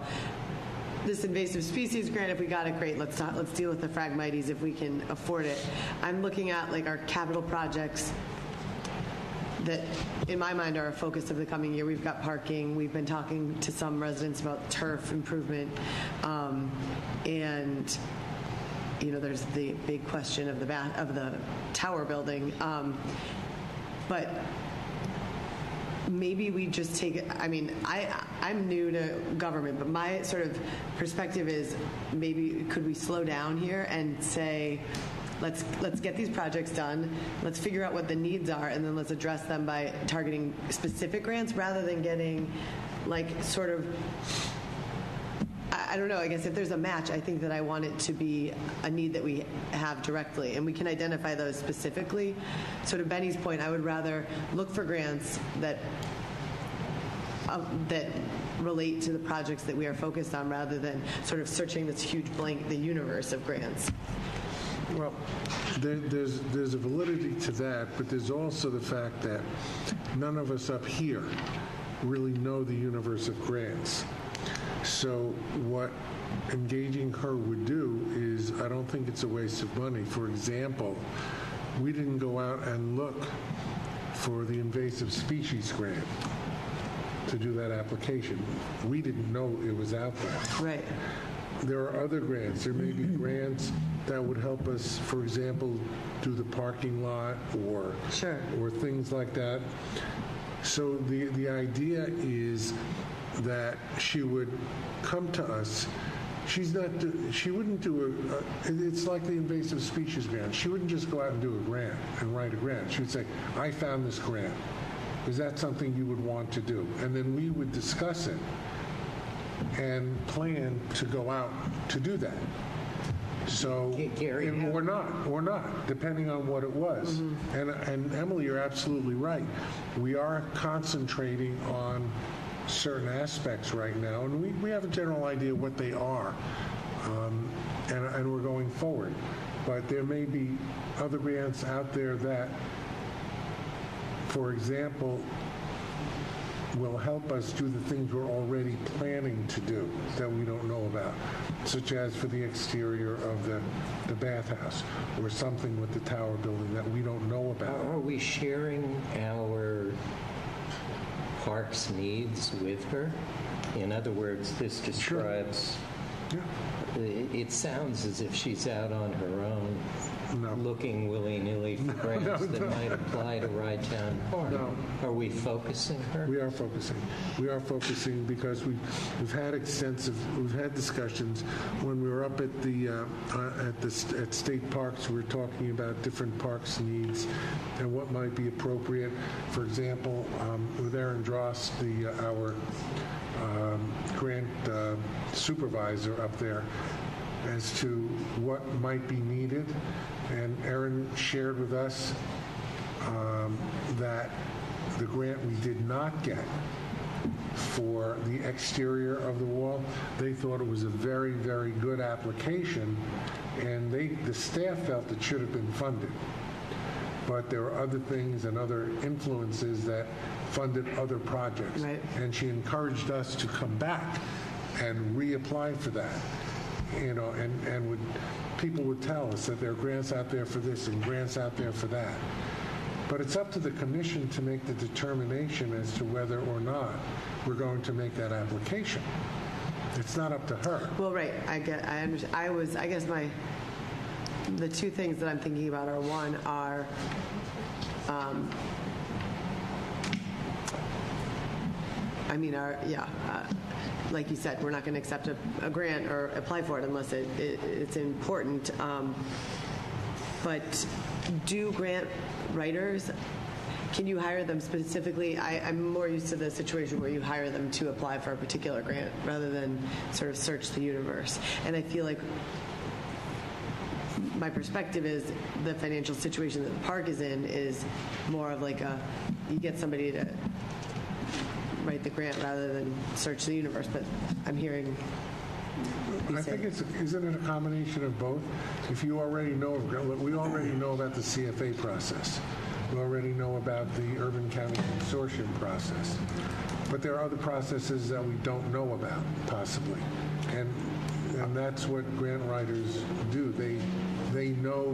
This invasive species grant, if we got it, great. Let's deal with the Phragmites if we can afford it. I'm looking at like our capital projects that, in my mind, are a focus of the coming year. We've got parking. We've been talking to some residents about turf improvement, and there's the big question of the tower building, but. Maybe we just take it. I mean, I'm new to government, but my sort of perspective is maybe could we slow down here and say, let's get these projects done, let's figure out what the needs are, and then let's address them by targeting specific grants rather than getting like sort of. I don't know. I guess if there's a match, I think that I want it to be a need that we have directly, and we can identify those specifically. So to Benny's point, I would rather look for grants that relate to the projects that we are focused on, rather than sort of searching this huge blank, the universe of grants. Well, there's a validity to that, but there's also the fact that none of us up here really know the universe of grants. So what engaging her would do is, I don't think it's a waste of money. For example, we didn't go out and look for the invasive species grant to do that application. We didn't know it was out there. Right. There are other grants. There may be grants that would help us, for example, do the parking lot or things like that. So the idea is that she would come to us. She wouldn't do it's like the invasive species grant. She wouldn't just go out and do a grant and write a grant. She would say, I found this grant. Is that something you would want to do? And then we would discuss it and plan to go out to do that. So, or not, depending on what it was. Mm-hmm. And Emily, you're absolutely right. We are concentrating on certain aspects right now, and we have a general idea what they are, and we're going forward. But there may be other grants out there that, for example, will help us do the things we're already planning to do that we don't know about, such as for the exterior of the bathhouse or something with the tower building that we don't know about. Are we sharing our park's needs with her? In other words, this describes... Sure. Yeah. It sounds as if she's out on her own, looking willy-nilly for grants that might apply to Rye-Town Park. No. Are we focusing her? We are focusing. We are focusing because we've had discussions when we were up at state parks. We were talking about different parks needs and what might be appropriate. For example, with Aaron Dross, our grant supervisor up there, as to what might be needed. And Aaron shared with us that the grant we did not get for the exterior of the wall, they thought it was a very, very good application, and the staff felt it should have been funded. But there are other things and other influences that funded other projects. Right. And she encouraged us to come back and reapply for that. And people would tell us that there are grants out there for this and grants out there for that. But it's up to the commission to make the determination as to whether or not we're going to make that application. It's not up to her. Well, right. I understand. I guess the two things that I'm thinking about are, one are like you said, we're not going to accept a grant or apply for it unless it's important. But do grant writers, can you hire them specifically? I'm more used to the situation where you hire them to apply for a particular grant rather than sort of search the universe. And I feel like my perspective is the financial situation that the park is in is more of like you get somebody to write the grant rather than search the universe. But I'm hearing. I think isn't it a combination of both? If you already know, we already know about the CFA process. We already know about the Urban County Consortium process. But there are other processes that we don't know about, possibly. And that's what grant writers do. They know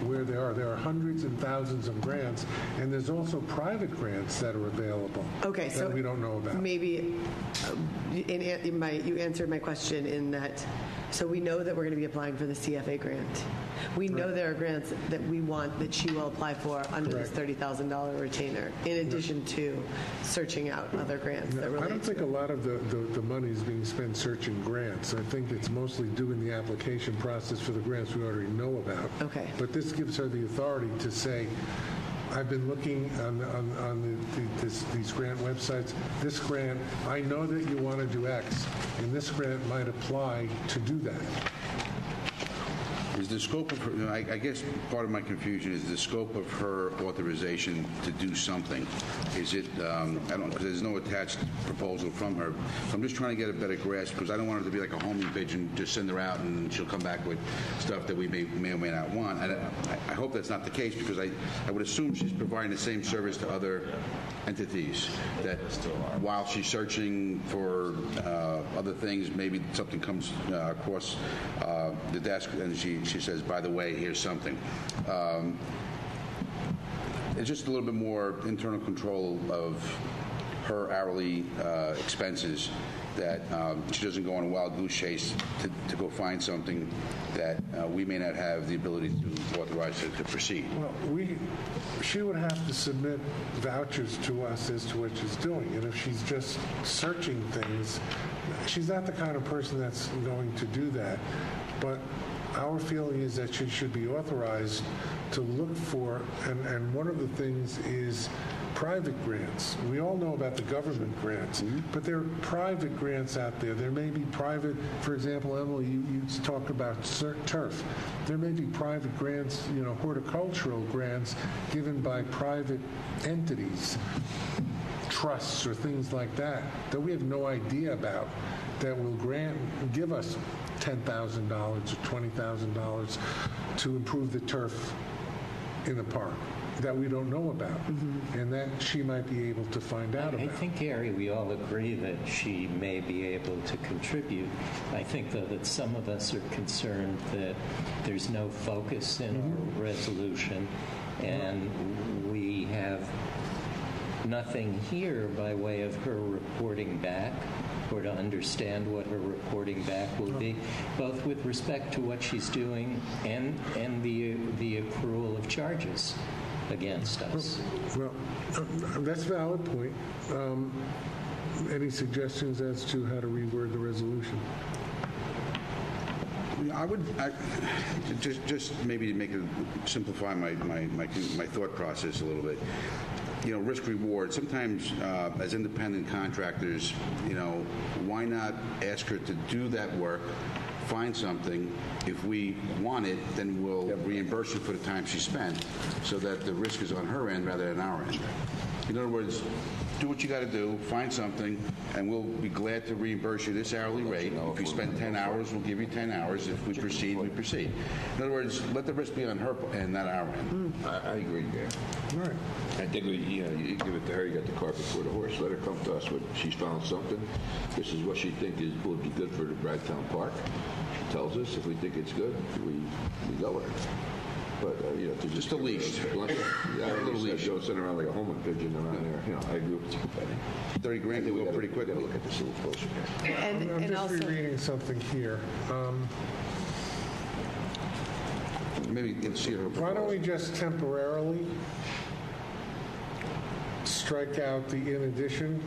where they are. There are hundreds and thousands of grants, and there's also private grants that are available that we don't know about. Maybe you answered my question in that, so we know that we're going to be applying for the CFA grant. We know there are grants that we want that she will apply for under this $30,000 retainer, in addition to searching out other grants that relate to I don't think a lot of the money is being spent searching grants. I think it's mostly doing the application process for the grants we already know about. Okay. But this gives her the authority to say, I've been looking on these grant websites. This grant, I know that you want to do X, and this grant might apply to do that. Is the scope of her, I guess part of my confusion is the scope of her authorization to do something. Is it, I don't know, because there's no attached proposal from her. So I'm just trying to get a better grasp, because I don't want her to be like a homing pigeon, just send her out and she'll come back with stuff that we may or may not want. I hope that's not the case, because I would assume she's providing the same service to other entities, that while she's searching for other things, maybe something comes across the desk and she says, by the way, here's something. It's just a little bit more internal control of her hourly expenses, that she doesn't go on a wild goose chase to go find something that we may not have the ability to authorize her to proceed. Well, she would have to submit vouchers to us as to what she's doing. And if she's just searching things, she's not the kind of person that's going to do that. But our feeling is that she should be authorized to look for, and one of the things is private grants. We all know about the government grants, but there are private grants out there. There may be private, for example, Emily, you talk about turf. There may be private grants, horticultural grants given by private entities, trusts or things like that we have no idea about, that will give us $10,000 or $20,000 to improve the turf in the park that we don't know about, and that she might be able to find out about. I think, Gary, we all agree that she may be able to contribute. I think, though, that some of us are concerned that there's no focus in our resolution, and we have nothing here by way of her reporting back, or to understand what her reporting back will be, both with respect to what she's doing and the accrual of charges against us. Well, that's a valid point. Any suggestions as to how to reword the resolution? I would just maybe to make it simplify my thought process a little bit. Risk reward. Sometimes, as independent contractors, why not ask her to do that work, find something. If we want it, then we'll reimburse her for the time she spent, so that the risk is on her end rather than our end. In other words, do what you got to do, find something, and we'll be glad to reimburse you this hourly rate. If you spend 10 hours, we'll give you 10 hours. If we proceed, we proceed. In other words, let the risk be on her end, not our end. I agree, Gary. All right. I think you give it to her, you got the cart before the horse. Let her come to us when she's found something. This is what she thinks would be good for the Ragtown Park. She tells us. If we think it's good, we go with it. But to just a leash. A little leash. Don't sit around like a homing pigeon around there. I agree with you, Penny. 30 grand can go pretty quickly. Look at this a little closer. I'm just also rereading something here. Maybe you can see her. Why don't we just temporarily strike out the in addition?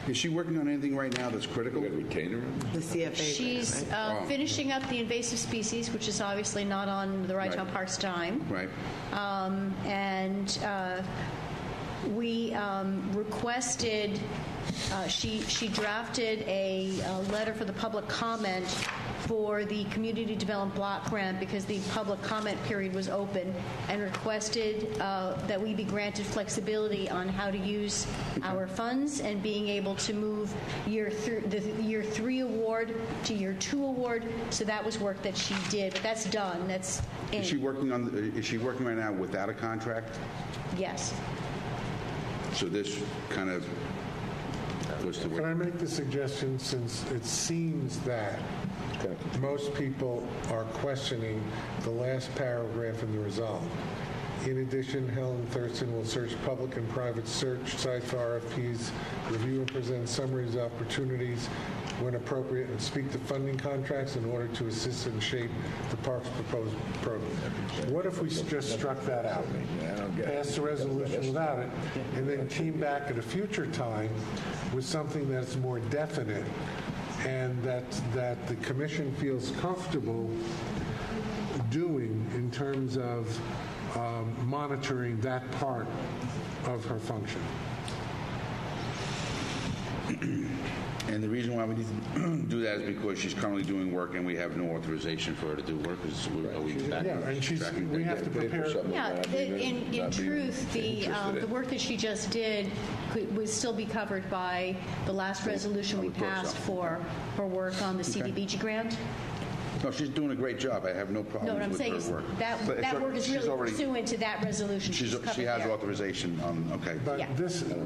Is she working on anything right now that's critical? You got a retainer? the CFA. She's finishing up the invasive species, which is obviously not on the Ragtown Park's dime. Right. We requested, she drafted a letter for the public comment for the community development block grant because the public comment period was open, and requested that we be granted flexibility on how to use our funds and being able to move the year 3 award to year 2 award. So that was work that she did, but that's done. That's in. Is she working right now without a contract? Yes. So this kind of was the Can work. I make the suggestion, since it seems that most people are questioning the last paragraph in the resolve. In addition, Helen Thurston will search public and private search sites for RFPs, review and present summaries of opportunities when appropriate, and speak to funding contracts in order to assist and shape the park's proposed program. What if we just struck that out? Passed the resolution without it, and then came back at a future time with something that's more definite and that the commission feels comfortable doing in terms of monitoring that part of her function. And the reason why we need to do that is because she's currently doing work and we have no authorization for her to do work. Are we back? Yeah, and we have to prepare. Yeah, in truth, the work that she just did would still be covered by the last resolution we passed for her work on the CDBG grant. No, she's doing a great job. I have no No, problem what I'm with saying her is work. that work is she's really already- pursuant to that resolution. She covered has there. authorization on, okay. But Yeah.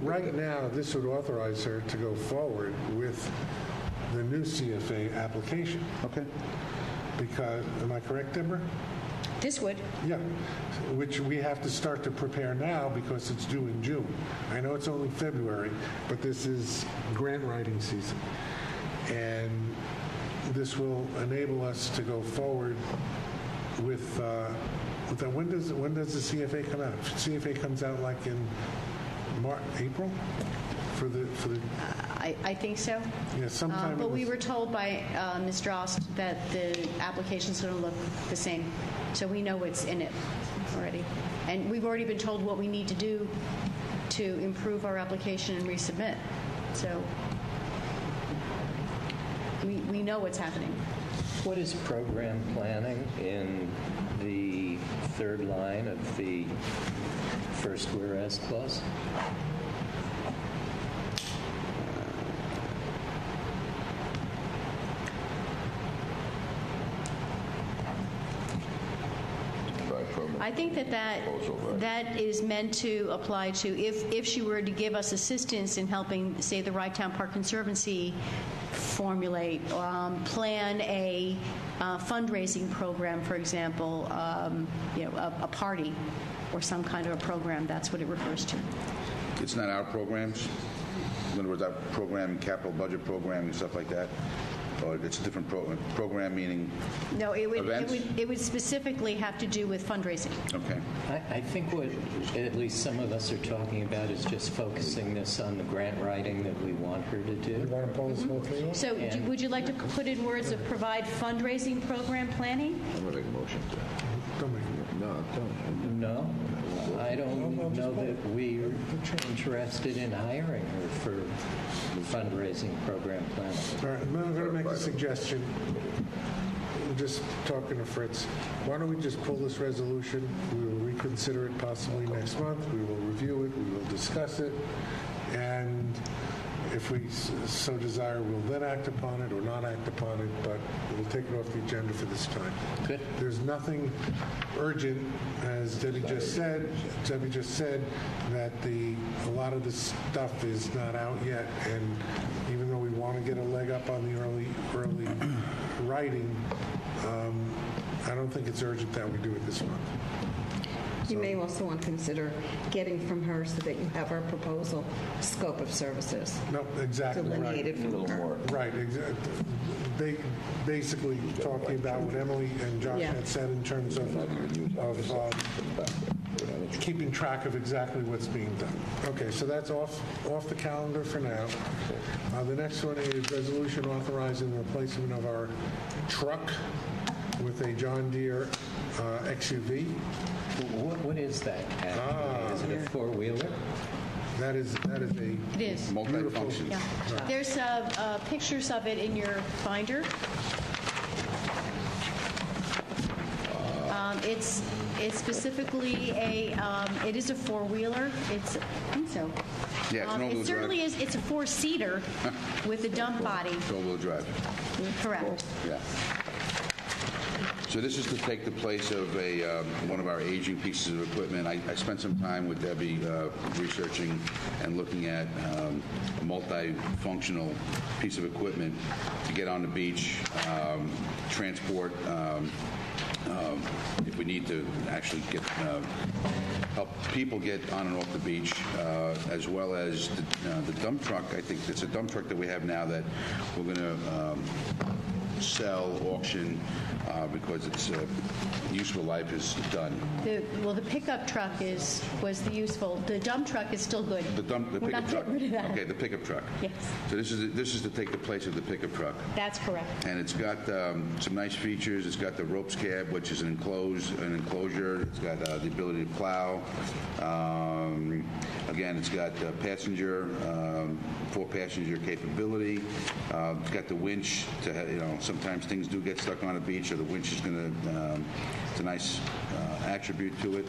right now, this would authorize her to go forward with the new CFA application. Okay. Because, am I correct, Deborah? This would. Yeah, which we have to start to prepare now because it's due in June. I know it's only February, but this is grant writing season. And this will enable us to go forward with that. When does the CFA come out? CFA comes out like in April for the I think so. yeah, sometime. But we were told by Ms. Drost that the application's going to look the same. So we know it's in it already. And we've already been told what we need to do to improve our application and resubmit. So we know what's happening. What is program planning in the third line of the first whereas clause? I think that is meant to apply to if she were to give us assistance in helping, say, the Rye Town Park Conservancy formulate, plan a fundraising program, for example, a party or some kind of a program. That's what it refers to. It's not our programs? In other words, our program, capital budget program and stuff like that? Or it's a different program meaning No, it events? would specifically have to do with fundraising. Okay. I think what at least some of us are talking about is just focusing this on the grant writing that we want her to do. You want to pull this whole thing off? So would you like to put in words of provide fundraising program planning? I'm going to make a motion to that. Don't make it. No, don't. No, I don't know that we're interested in hiring her for fundraising program planning. All right, I'm going to make a suggestion. I'm just talking to Fritz. Why don't we just pull this resolution? We will reconsider it possibly next month. We will review it. We will discuss it. And if we so desire, we'll then act upon it or not act upon it, but we'll take it off the agenda for this time. Good. There's nothing urgent, as Debbie just said. Debbie just said that a lot of this stuff is not out yet, and even though we want to get a leg up on the early writing, I don't think it's urgent that we do it this month. You may also want to consider getting from her so that you have our proposal scope of services No, exactly right. delineated from her. Right, they basically talking about what Emily and Josh Yeah. had said in terms of keeping track of exactly what's being done. Okay, so that's off the calendar for now. The next one is resolution authorizing the replacement of our truck with a John Deere XUV. What is that actually? Is it a four-wheeler? That is a It is. Multi-function. Yeah. There's pictures of it in your binder. It's specifically it is a four-wheeler. I think so. Yeah, it's an all-wheel It certainly drive. is. It's a four-seater with a dump body. It's all-wheel drive. Correct. Yeah. So this is to take the place of one of our aging pieces of equipment. I spent some time with Debbie researching and looking at a multifunctional piece of equipment to get on the beach, transport, if we need to actually get help people get on and off the beach, as well as the dump truck. I think it's a dump truck that we have now that we're going to sell, auction, because its useful life is done. The pickup truck was the useful. The dump truck is still good. The We're pickup not truck. getting rid of that. Okay, the pickup truck. Yes. So this is to take the place of the pickup truck. That's correct. And it's got some nice features. It's got the ropes cab, which is an enclosure. It's got the ability to plow. Again, it's got passenger, 4-passenger capability. It's got the winch to, sometimes things do get stuck on a beach, or the winch is going to, it's a nice attribute to it.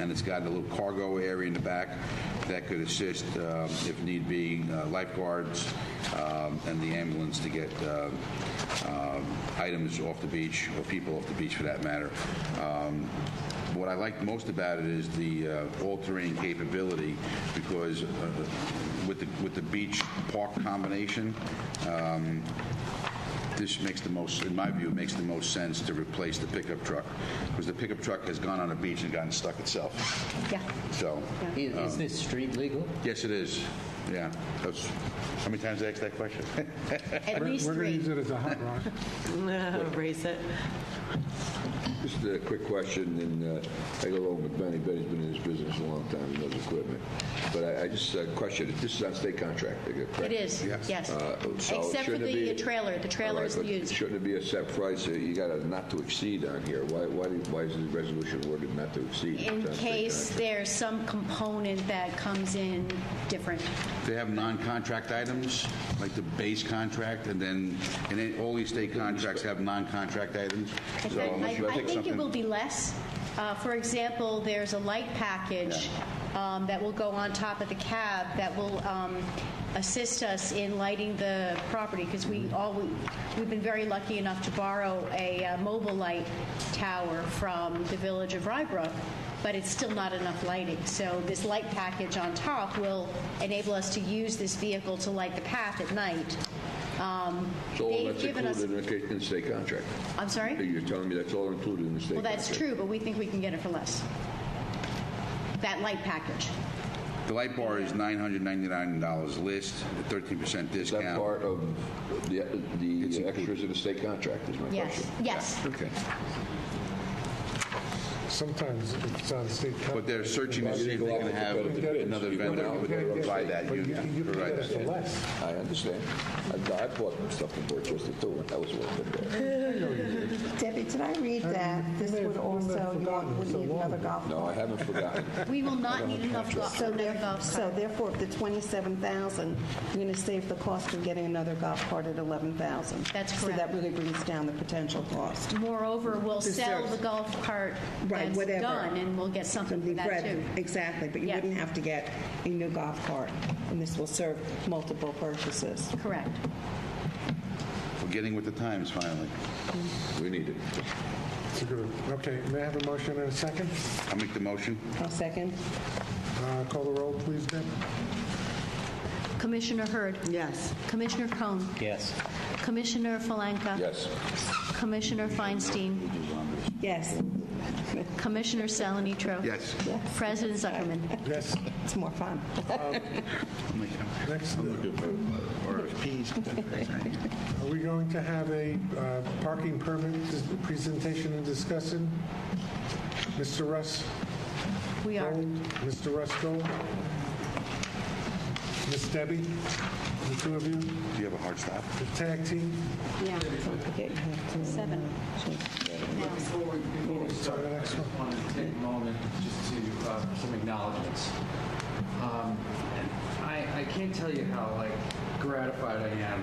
And it's got a little cargo area in the back that could assist, if need be, lifeguards and the ambulance to get items off the beach, or people off the beach for that matter. What I like most about it is the all-terrain capability, because with the beach park combination, this makes the most, in my view, it makes the most sense to replace the pickup truck, because the pickup truck has gone on a beach and gotten stuck itself. Yeah. So, Is this street legal? yes, it is. Yeah. How many times did I ask that question? At least We're going to 3. use it as a hot rod. Raise it. Just a quick question, and I go along with Benny. Benny's been in this business a long time. He knows equipment. But I just question it. This is on state contract, correct? It is. Yes. So Except for shouldn't it the be- trailer. The trailer All right, is but used. Shouldn't it be a set price? You got a not to exceed on here. Why is the resolution worded not to exceed? In It's on state case contract. there's some component that comes in different. They have non-contract items, like the base contract, and then all these state contracts have non-contract items. So unless you I pick think it something- will be less. For example, there's a light package that will go on top of the cab that will assist us in lighting the property, because we've been very lucky enough to borrow a mobile light tower from the village of Rybrook, but it's still not enough lighting. So this light package on top will enable us to use this vehicle to light the path at night. So all They've that's given us. included in the state contract. I'm sorry? You're telling me that's all included in the state Well, contract? that's true, but we think we can get it for less. That light package. The light bar is $999 list, a 13% Is that discount. part of the extras of the state contract, is my Yes. question? Yes. Okay. Sometimes it's on state contract. But they're searching to see if they can have another vendor provide that But unit. you can Right. get it for less. I understand. I bought stuff in Dorchester too, and that was worth it. Debbie, did I read that this may have- would you may also, have you forgotten. would It's so need long. another golf No, I cart? haven't forgotten. We will not need enough So golf therefore, if the $27,000, you're going to save the cost of getting another golf cart at $11,000. That's So correct. that really brings down the potential cost. Moreover, we'll sell serve- the golf cart Right, that's whatever. done, and we'll get something for that too. Exactly, but you Yeah. wouldn't have to get a new golf cart, and this will serve multiple purposes. Correct. We're getting with the times finally. We need it. It's a good- Okay, may I have a motion and a second? I'll make the motion. I'll second. Call the roll, please, Deb. Commissioner Hurd. Yes. Commissioner Cohn. Yes. Commissioner Falanka. Yes. Commissioner Feinstein. Yes, Commissioner Salanitro. Yes. President Zuckerman. Yes. it's more fun. Next, RFPs. are we going to have a parking permit presentation and discussion? Mr. Russ We are. Gold? Mr. Russ Gold? Miss Debbie? The two of you? Do you have a hard stop? The tag team? Yeah. Okay, you have to- 7. Before we start, I just wanted to take a moment just to some acknowledgments. I can't tell you how gratified I am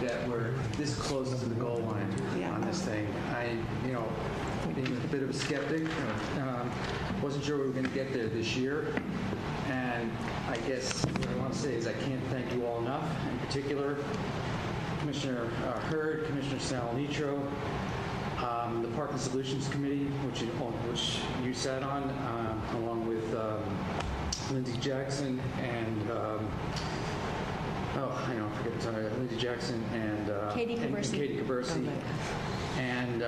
that we're this close to the goal line on this thing. being a bit of a skeptic. Wasn't sure we were going to get there this year. And I guess what I want to say is I can't thank you all enough. In particular, Commissioner Hurd, Commissioner Salanitro, the Parking Solutions Committee, which you sat on, along with Lindsey Jackson and I forget Lindsey Jackson and Katie Cabersi, and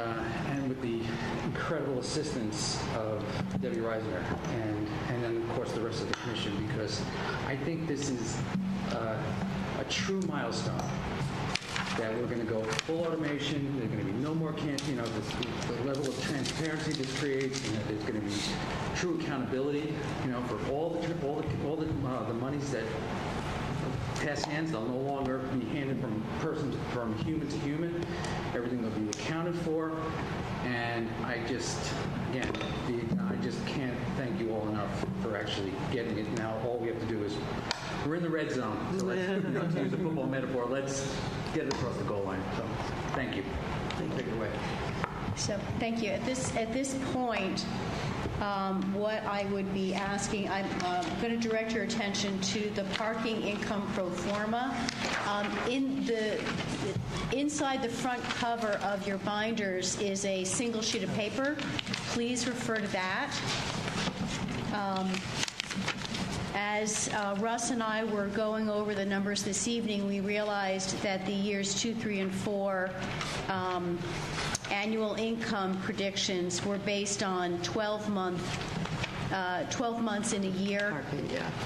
with the incredible assistance of Debbie Reisner, and then of course the rest of the commission, because I think this is a true milestone. That we're going to go full automation. There's going to be no more the level of transparency this creates. There's going to be true accountability. For all the monies that pass hands, they'll no longer be handed from human to human. Everything will be accounted for. And I just can't thank you all enough for actually getting it. Now all we have to do is we're in the red zone. So let's, to use a football metaphor, let's get it across the goal line. So thank you. Take it away. So thank you. At this point, what I would be asking, I'm going to direct your attention to the parking income pro forma. Inside the front cover of your binders is a single sheet of paper. Please refer to that. As Russ and I were going over the numbers this evening, we realized that the years 2, 3, and 4 annual income predictions were based on 12 months in a year,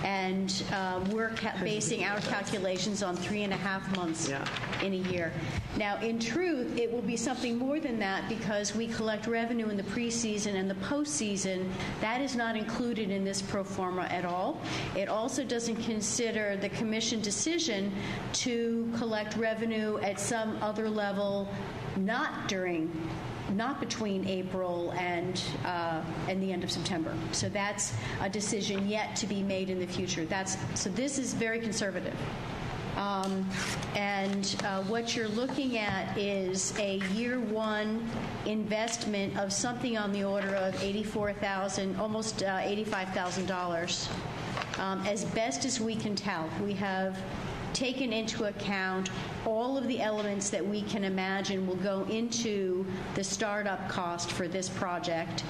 and we're basing our calculations on 3.5 months in a year. Now, in truth, it will be something more than that because we collect revenue in the preseason and the postseason. That is not included in this pro forma at all. It also doesn't consider the commission decision to collect revenue at some other level, not between April and the end of September. So that's a decision yet to be made in the future. So this is very conservative. What you're looking at is a year one investment of something on the order of $84,000, almost $85,000. As best as we can tell, we have taken into account all of the elements that we can imagine will go into the startup cost for this project,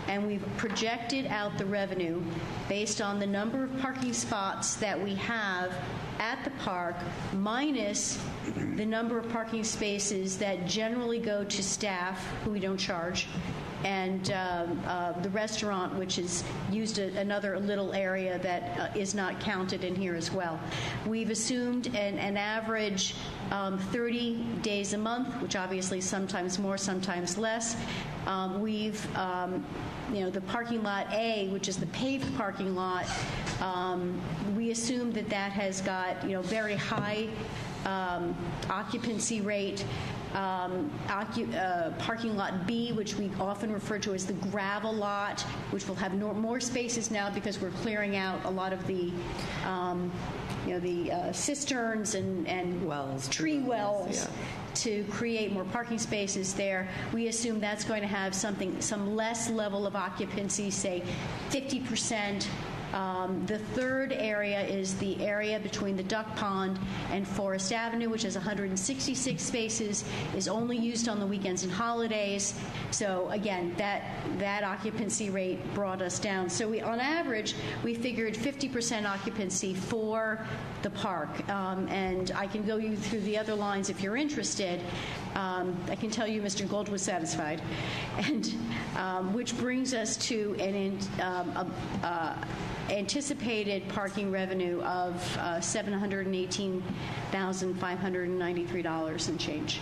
and we've projected out the revenue based on the number of parking spots that we have at the park minus the number of parking spaces that generally go to staff who we don't charge, and the restaurant, which is used another little area that is not counted in here as well. We've assumed an average 30 days a month, which obviously sometimes more, sometimes less. We've the parking lot A, which is the paved parking lot, we assume that has got very high occupancy rate. Parking lot B, which we often refer to as the gravel lot, which will have more spaces now because we're clearing out a lot of the cisterns and wells, tree wells. To create more parking spaces there. We assume that's going to have some less level of occupancy, say 50%. The third area is the area between the Duck Pond and Forest Avenue, which is 166 spaces, is only used on the weekends and holidays. So again, that occupancy rate brought us down. So on average, we figured 50% occupancy for the park. And I can go you through the other lines if you're interested. I can tell you Mr. Gold was satisfied. And which brings us to an anticipated parking revenue of $718,593 and change,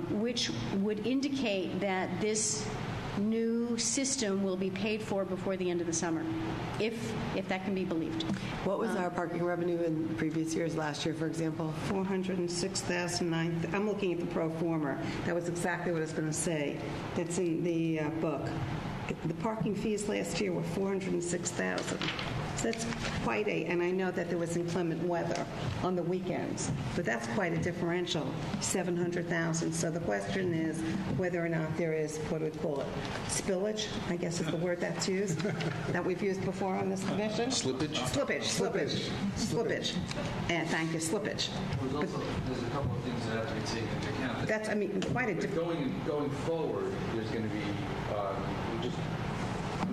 which would indicate that this new system will be paid for before the end of the summer, if that can be believed. What was our parking revenue in previous years, last year, for example? $406,009. I'm looking at the pro forma. That was exactly what I was going to say. That's in the book. the parking fees last year were $406,000. So that's quite and I know that there was inclement weather on the weekends, but that's quite a differential, $700,000. So the question is whether or not there is, what do we call it, spillage, I guess is the word that's used, that we've used before on this commission? Slippage? Slippage. And thank you, slippage. There's a couple of things that have to be taken into account. That's, I mean, quite a difference. Going forward, there's going to be, I'm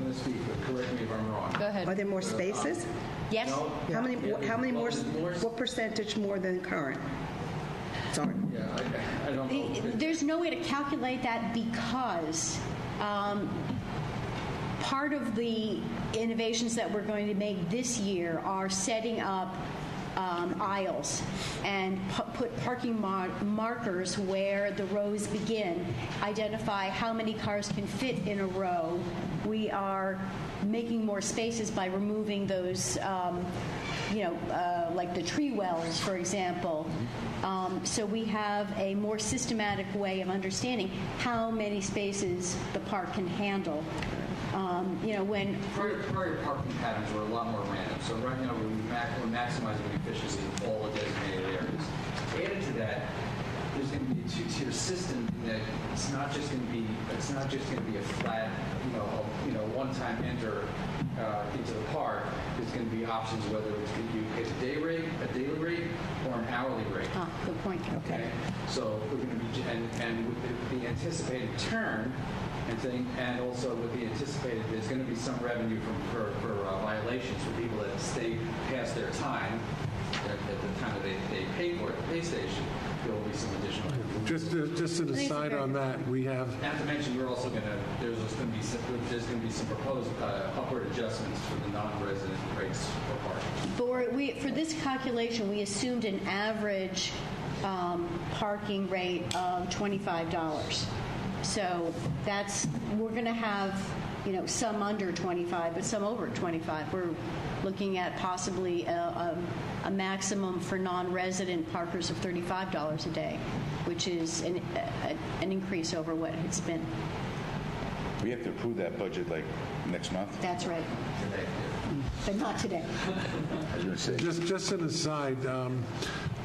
going to speak, but correct me if I'm wrong. Go ahead. Are there more spaces? Yes. No? How many more, Well, what percentage more than current? Sorry. Yeah, I don't know. There's no way to calculate that because part of the innovations that we're going to make this year are setting up aisles and put parking markers where the rows begin, identify how many cars can fit in a row. We are making more spaces by removing those, like the tree wells, for example. So we have a more systematic way of understanding how many spaces the park can handle. When Prior parking patterns were a lot more random. So right now we're maximizing the efficiency of all the designated areas. Added to that, there's going to be a two-tier system in that it's not just going to be a flat, one-time enter into the park. There's going to be options whether it's you pay a daily rate, or an hourly rate. Good point. Okay. So we're going to be and with the anticipated turn. And also with the anticipated, there's going to be some revenue for violations for people that stay past their time, at the time that they pay for it at the pay station. There will be some additional. Just an aside on that, we have. Not to mention, we're also going to there's going to be some proposed upward adjustments for the non-resident rates for parking. For this calculation, we assumed an average parking rate of $25. So we're going to have, some under 25, but some over 25. We're looking at possibly a maximum for non-resident parkers of $35 a day, which is an increase over what it's been. We have to approve that budget like next month? That's right. But not today. Just an aside,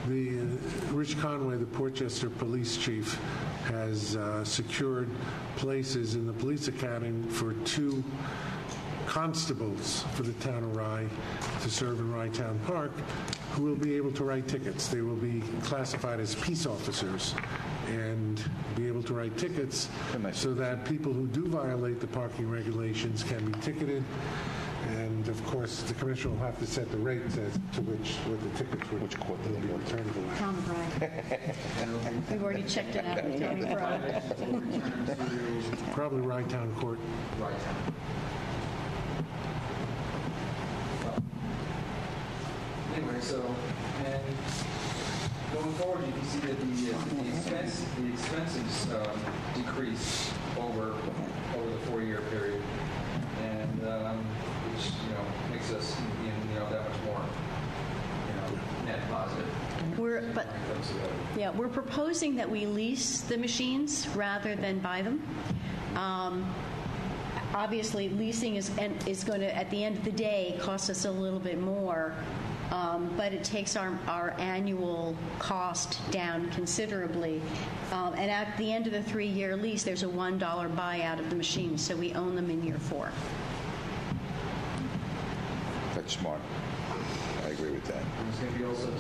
Rich Conway, the Portchester police chief, has secured places in the police academy for 2 constables for the town of Rye to serve in Rye Town Park, who will be able to write tickets. They will be classified as peace officers and be able to write tickets so that people who do violate the parking regulations can be ticketed. And of course, the commission will have to set the rates as to what the tickets will be returnable at. Tom McBride. We've already checked it out. Tom McBride. Probably Rye Town Court. Right. Anyway, and going forward, you can see that the expenses decrease over the 4-year period, and which makes us that much more net positive. We're proposing that we lease the machines rather than buy them. Obviously, leasing is going to, at the end of the day, cost us a little bit more, but it takes our annual cost down considerably. And at the end of the 3-year lease, there's a $1 buyout of the machines, so we own them in year 4. That's smart. I agree with that. And there's going to be there's going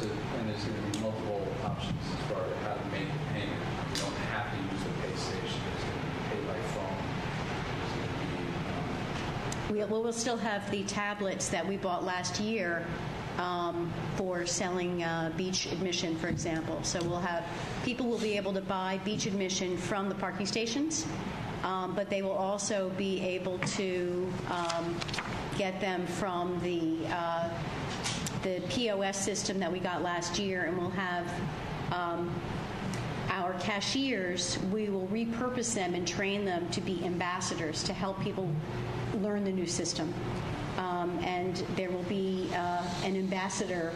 to be multiple options as far as how to make the payment. You don't have to use the pay station. It's going to be paid by phone. We'll still have the tablets that we bought last year for selling beach admission, for example. So people will be able to buy beach admission from the parking stations, but they will also be able to get them from the POS system that we got last year, and we'll have our cashiers, we will repurpose them and train them to be ambassadors to help people learn the new system. And there will be an ambassador.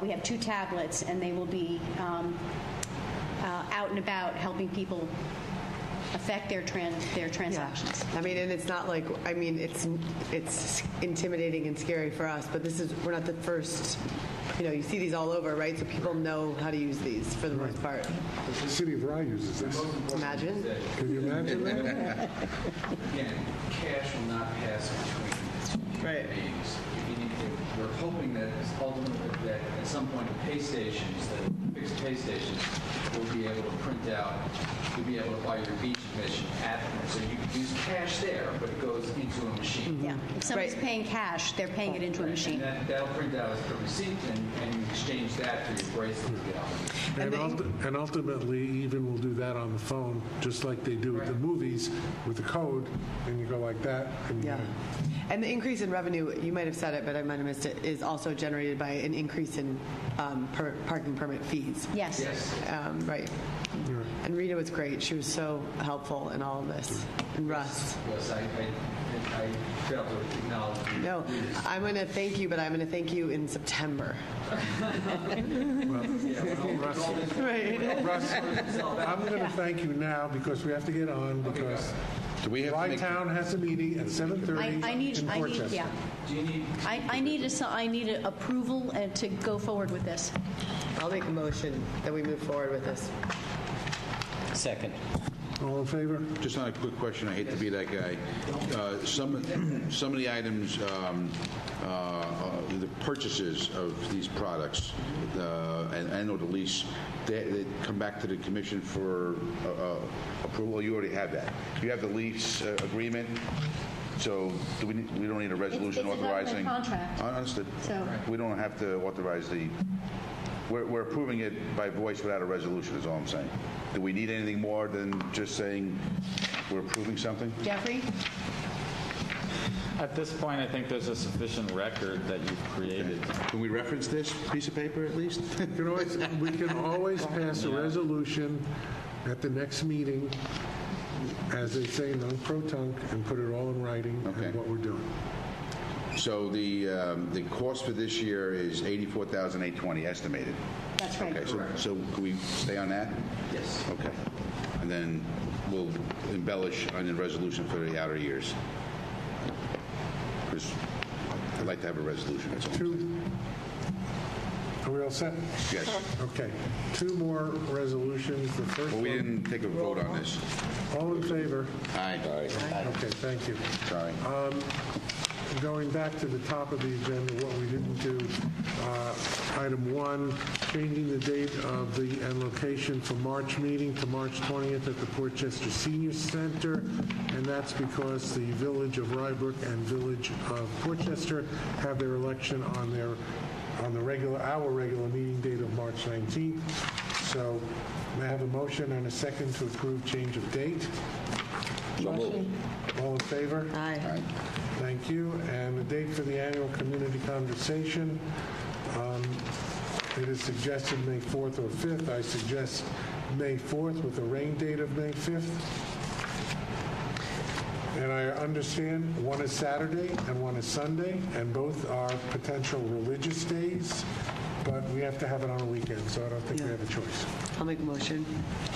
We have 2 tablets, and they will be out and about helping people affect their transactions. I mean, and it's not like, I mean, it's intimidating and scary for us, but we're not the first, you see these all over, right? So people know how to use these for the most part. The city of Rye uses this. Imagine. Can you imagine that? Again, cash will not pass between Right. meetings. We're hoping that ultimately that at some point the pay stations, the fixed pay stations, will be able to print out. You'll be able to buy your beach admission at them. So you can use cash there, but it goes into a machine. Yeah. If somebody's paying cash, they're paying it into a machine. And that'll print out as a receipt, and you exchange that for your bracelet to get out. And ultimately, even we'll do that on the phone, just like they do at the movies with the code, and you go like that. And Yeah. And the increase in revenue, you might have said it, but I might have missed it, is also generated by an increase in parking permit fees. Yes. Right. And Rita was great. She was so helpful in all of this. And Russ. Yes, I failed to acknowledge you. No, I'm going to thank you, but I'm going to thank you in September. Russ, I'm going to thank you now because we have to get on because Rye Town has a meeting at 7:30 in Portchester. Yeah. I need an approval and to go forward with this. I'll make a motion that we move forward with this. Second. All in favor? Just on a quick question, I hate to be that guy. Some of the items, the purchases of these products, and or the lease, they come back to the commission for approval. You already have that. You have the lease agreement. So we don't need a resolution it's authorizing. A contract. Understood. So we don't have to authorize the. We're approving it by voice without a resolution. Is all I'm saying. Do we need anything more than just saying we're approving something? Jeffrey? At this point, I think there's a sufficient record that you've created. Can we reference this piece of paper at least? We can always pass a resolution at the next meeting, as they say, non-pro-tunc, and put it all in writing and what we're doing. So the cost for this year is $84,820 estimated. That's right. Okay, so can we stay on that? Yes. Okay. And then we'll embellish on the resolution for the outer years. Because I'd like to have a resolution. That's all. Are we all set? Yes. Okay. 2 more resolutions. The first Well, we one. didn't take a vote on this. All in favor? Aye. Okay, thank you. Sorry. Going back to the top of the agenda, what we didn't do, item 1, changing the date of and location for March meeting to March 20th at the Portchester Senior Center, and that's because the Village of Rybrook and Village of Portchester have their election on our regular meeting date of March 19th. So may I have a motion and a second to approve change of date? Motion. All in favor? Aye. Thank you. And the date for the annual community conversation, it is suggested May 4th or 5th. I suggest May 4th with a rain date of May 5th. And I understand one is Saturday and one is Sunday, and both are potential religious days, but we have to have it on a weekend, so I don't think we have a choice. I'll make a motion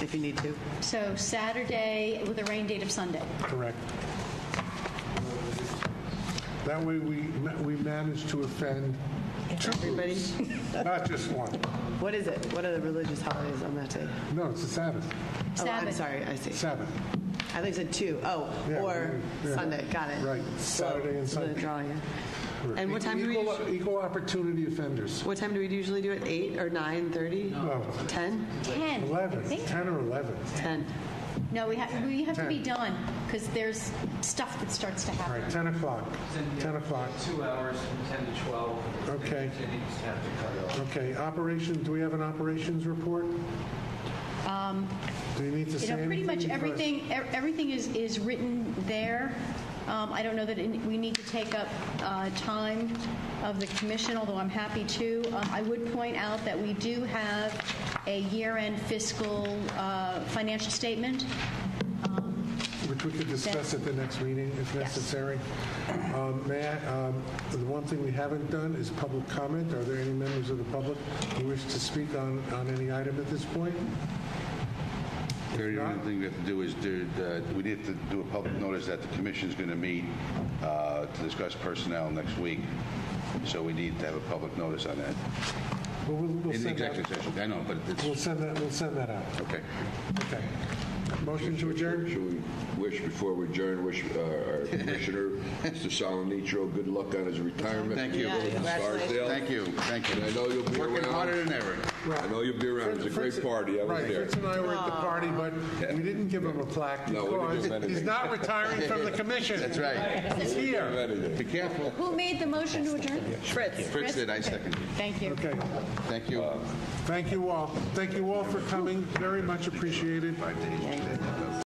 if you need to. So Saturday with a rain date of Sunday. Correct. That way we manage to offend 2 Everybody? groups, not just one. What is it? What are the religious holidays on that day? No, it's the Sabbath. Oh, I'm Sabbath. sorry. I see. Sabbath. I think you said 2. Oh, Yeah, or yeah. Sunday. Got it. Right. Saturday and So the Sunday. draw, yeah. And what time do we Equal opportunity offenders. What time do we usually do it? 8 or 9:30? No. 10? 10. 11. I think. 10 or 11. 10. No, we have to be 10. done because there's stuff that starts to All happen. right, 10 o'clock. 10 o'clock. 2 hours from 10 to 12. Okay. They just have to cut it off. Okay, operations, do we have an operations report? Do you need to say anything? Pretty much Because- everything is written there. I don't know that we need to take up time of the commission, although I'm happy to. I would point out that we do have a year-end fiscal financial statement. Which we could discuss at the next meeting if necessary. The one thing we haven't done is public comment. Are there any members of the public who wish to speak on any item at this point? Barry, the only thing we have to do is we need to do a public notice that the commission's going to meet to discuss personnel next week. So we need to have a public notice on that. Well, we'll In the send that. executive session. I know, but it's... We'll send that out. Okay. Okay. Motion to adjourn? Should we before we adjourn, wish our Commissioner, Mr. Salanitro, good luck on his retirement. Thank you. From Scarsdale. Thank you. Thank you. And I know you'll be Working around. harder than ever. I know you'll be around. It was a great party. I was Right, there. Fritz and I were at the party, but we didn't give him a plaque No, we didn't give him because anything. he's not retiring from the commission. That's right. He's here. Be careful. Who made the motion to adjourn? Fritz. Fritz did. I second. Thank you. Okay. Thank you. Thank you all. Thank you all for coming. Very much appreciated.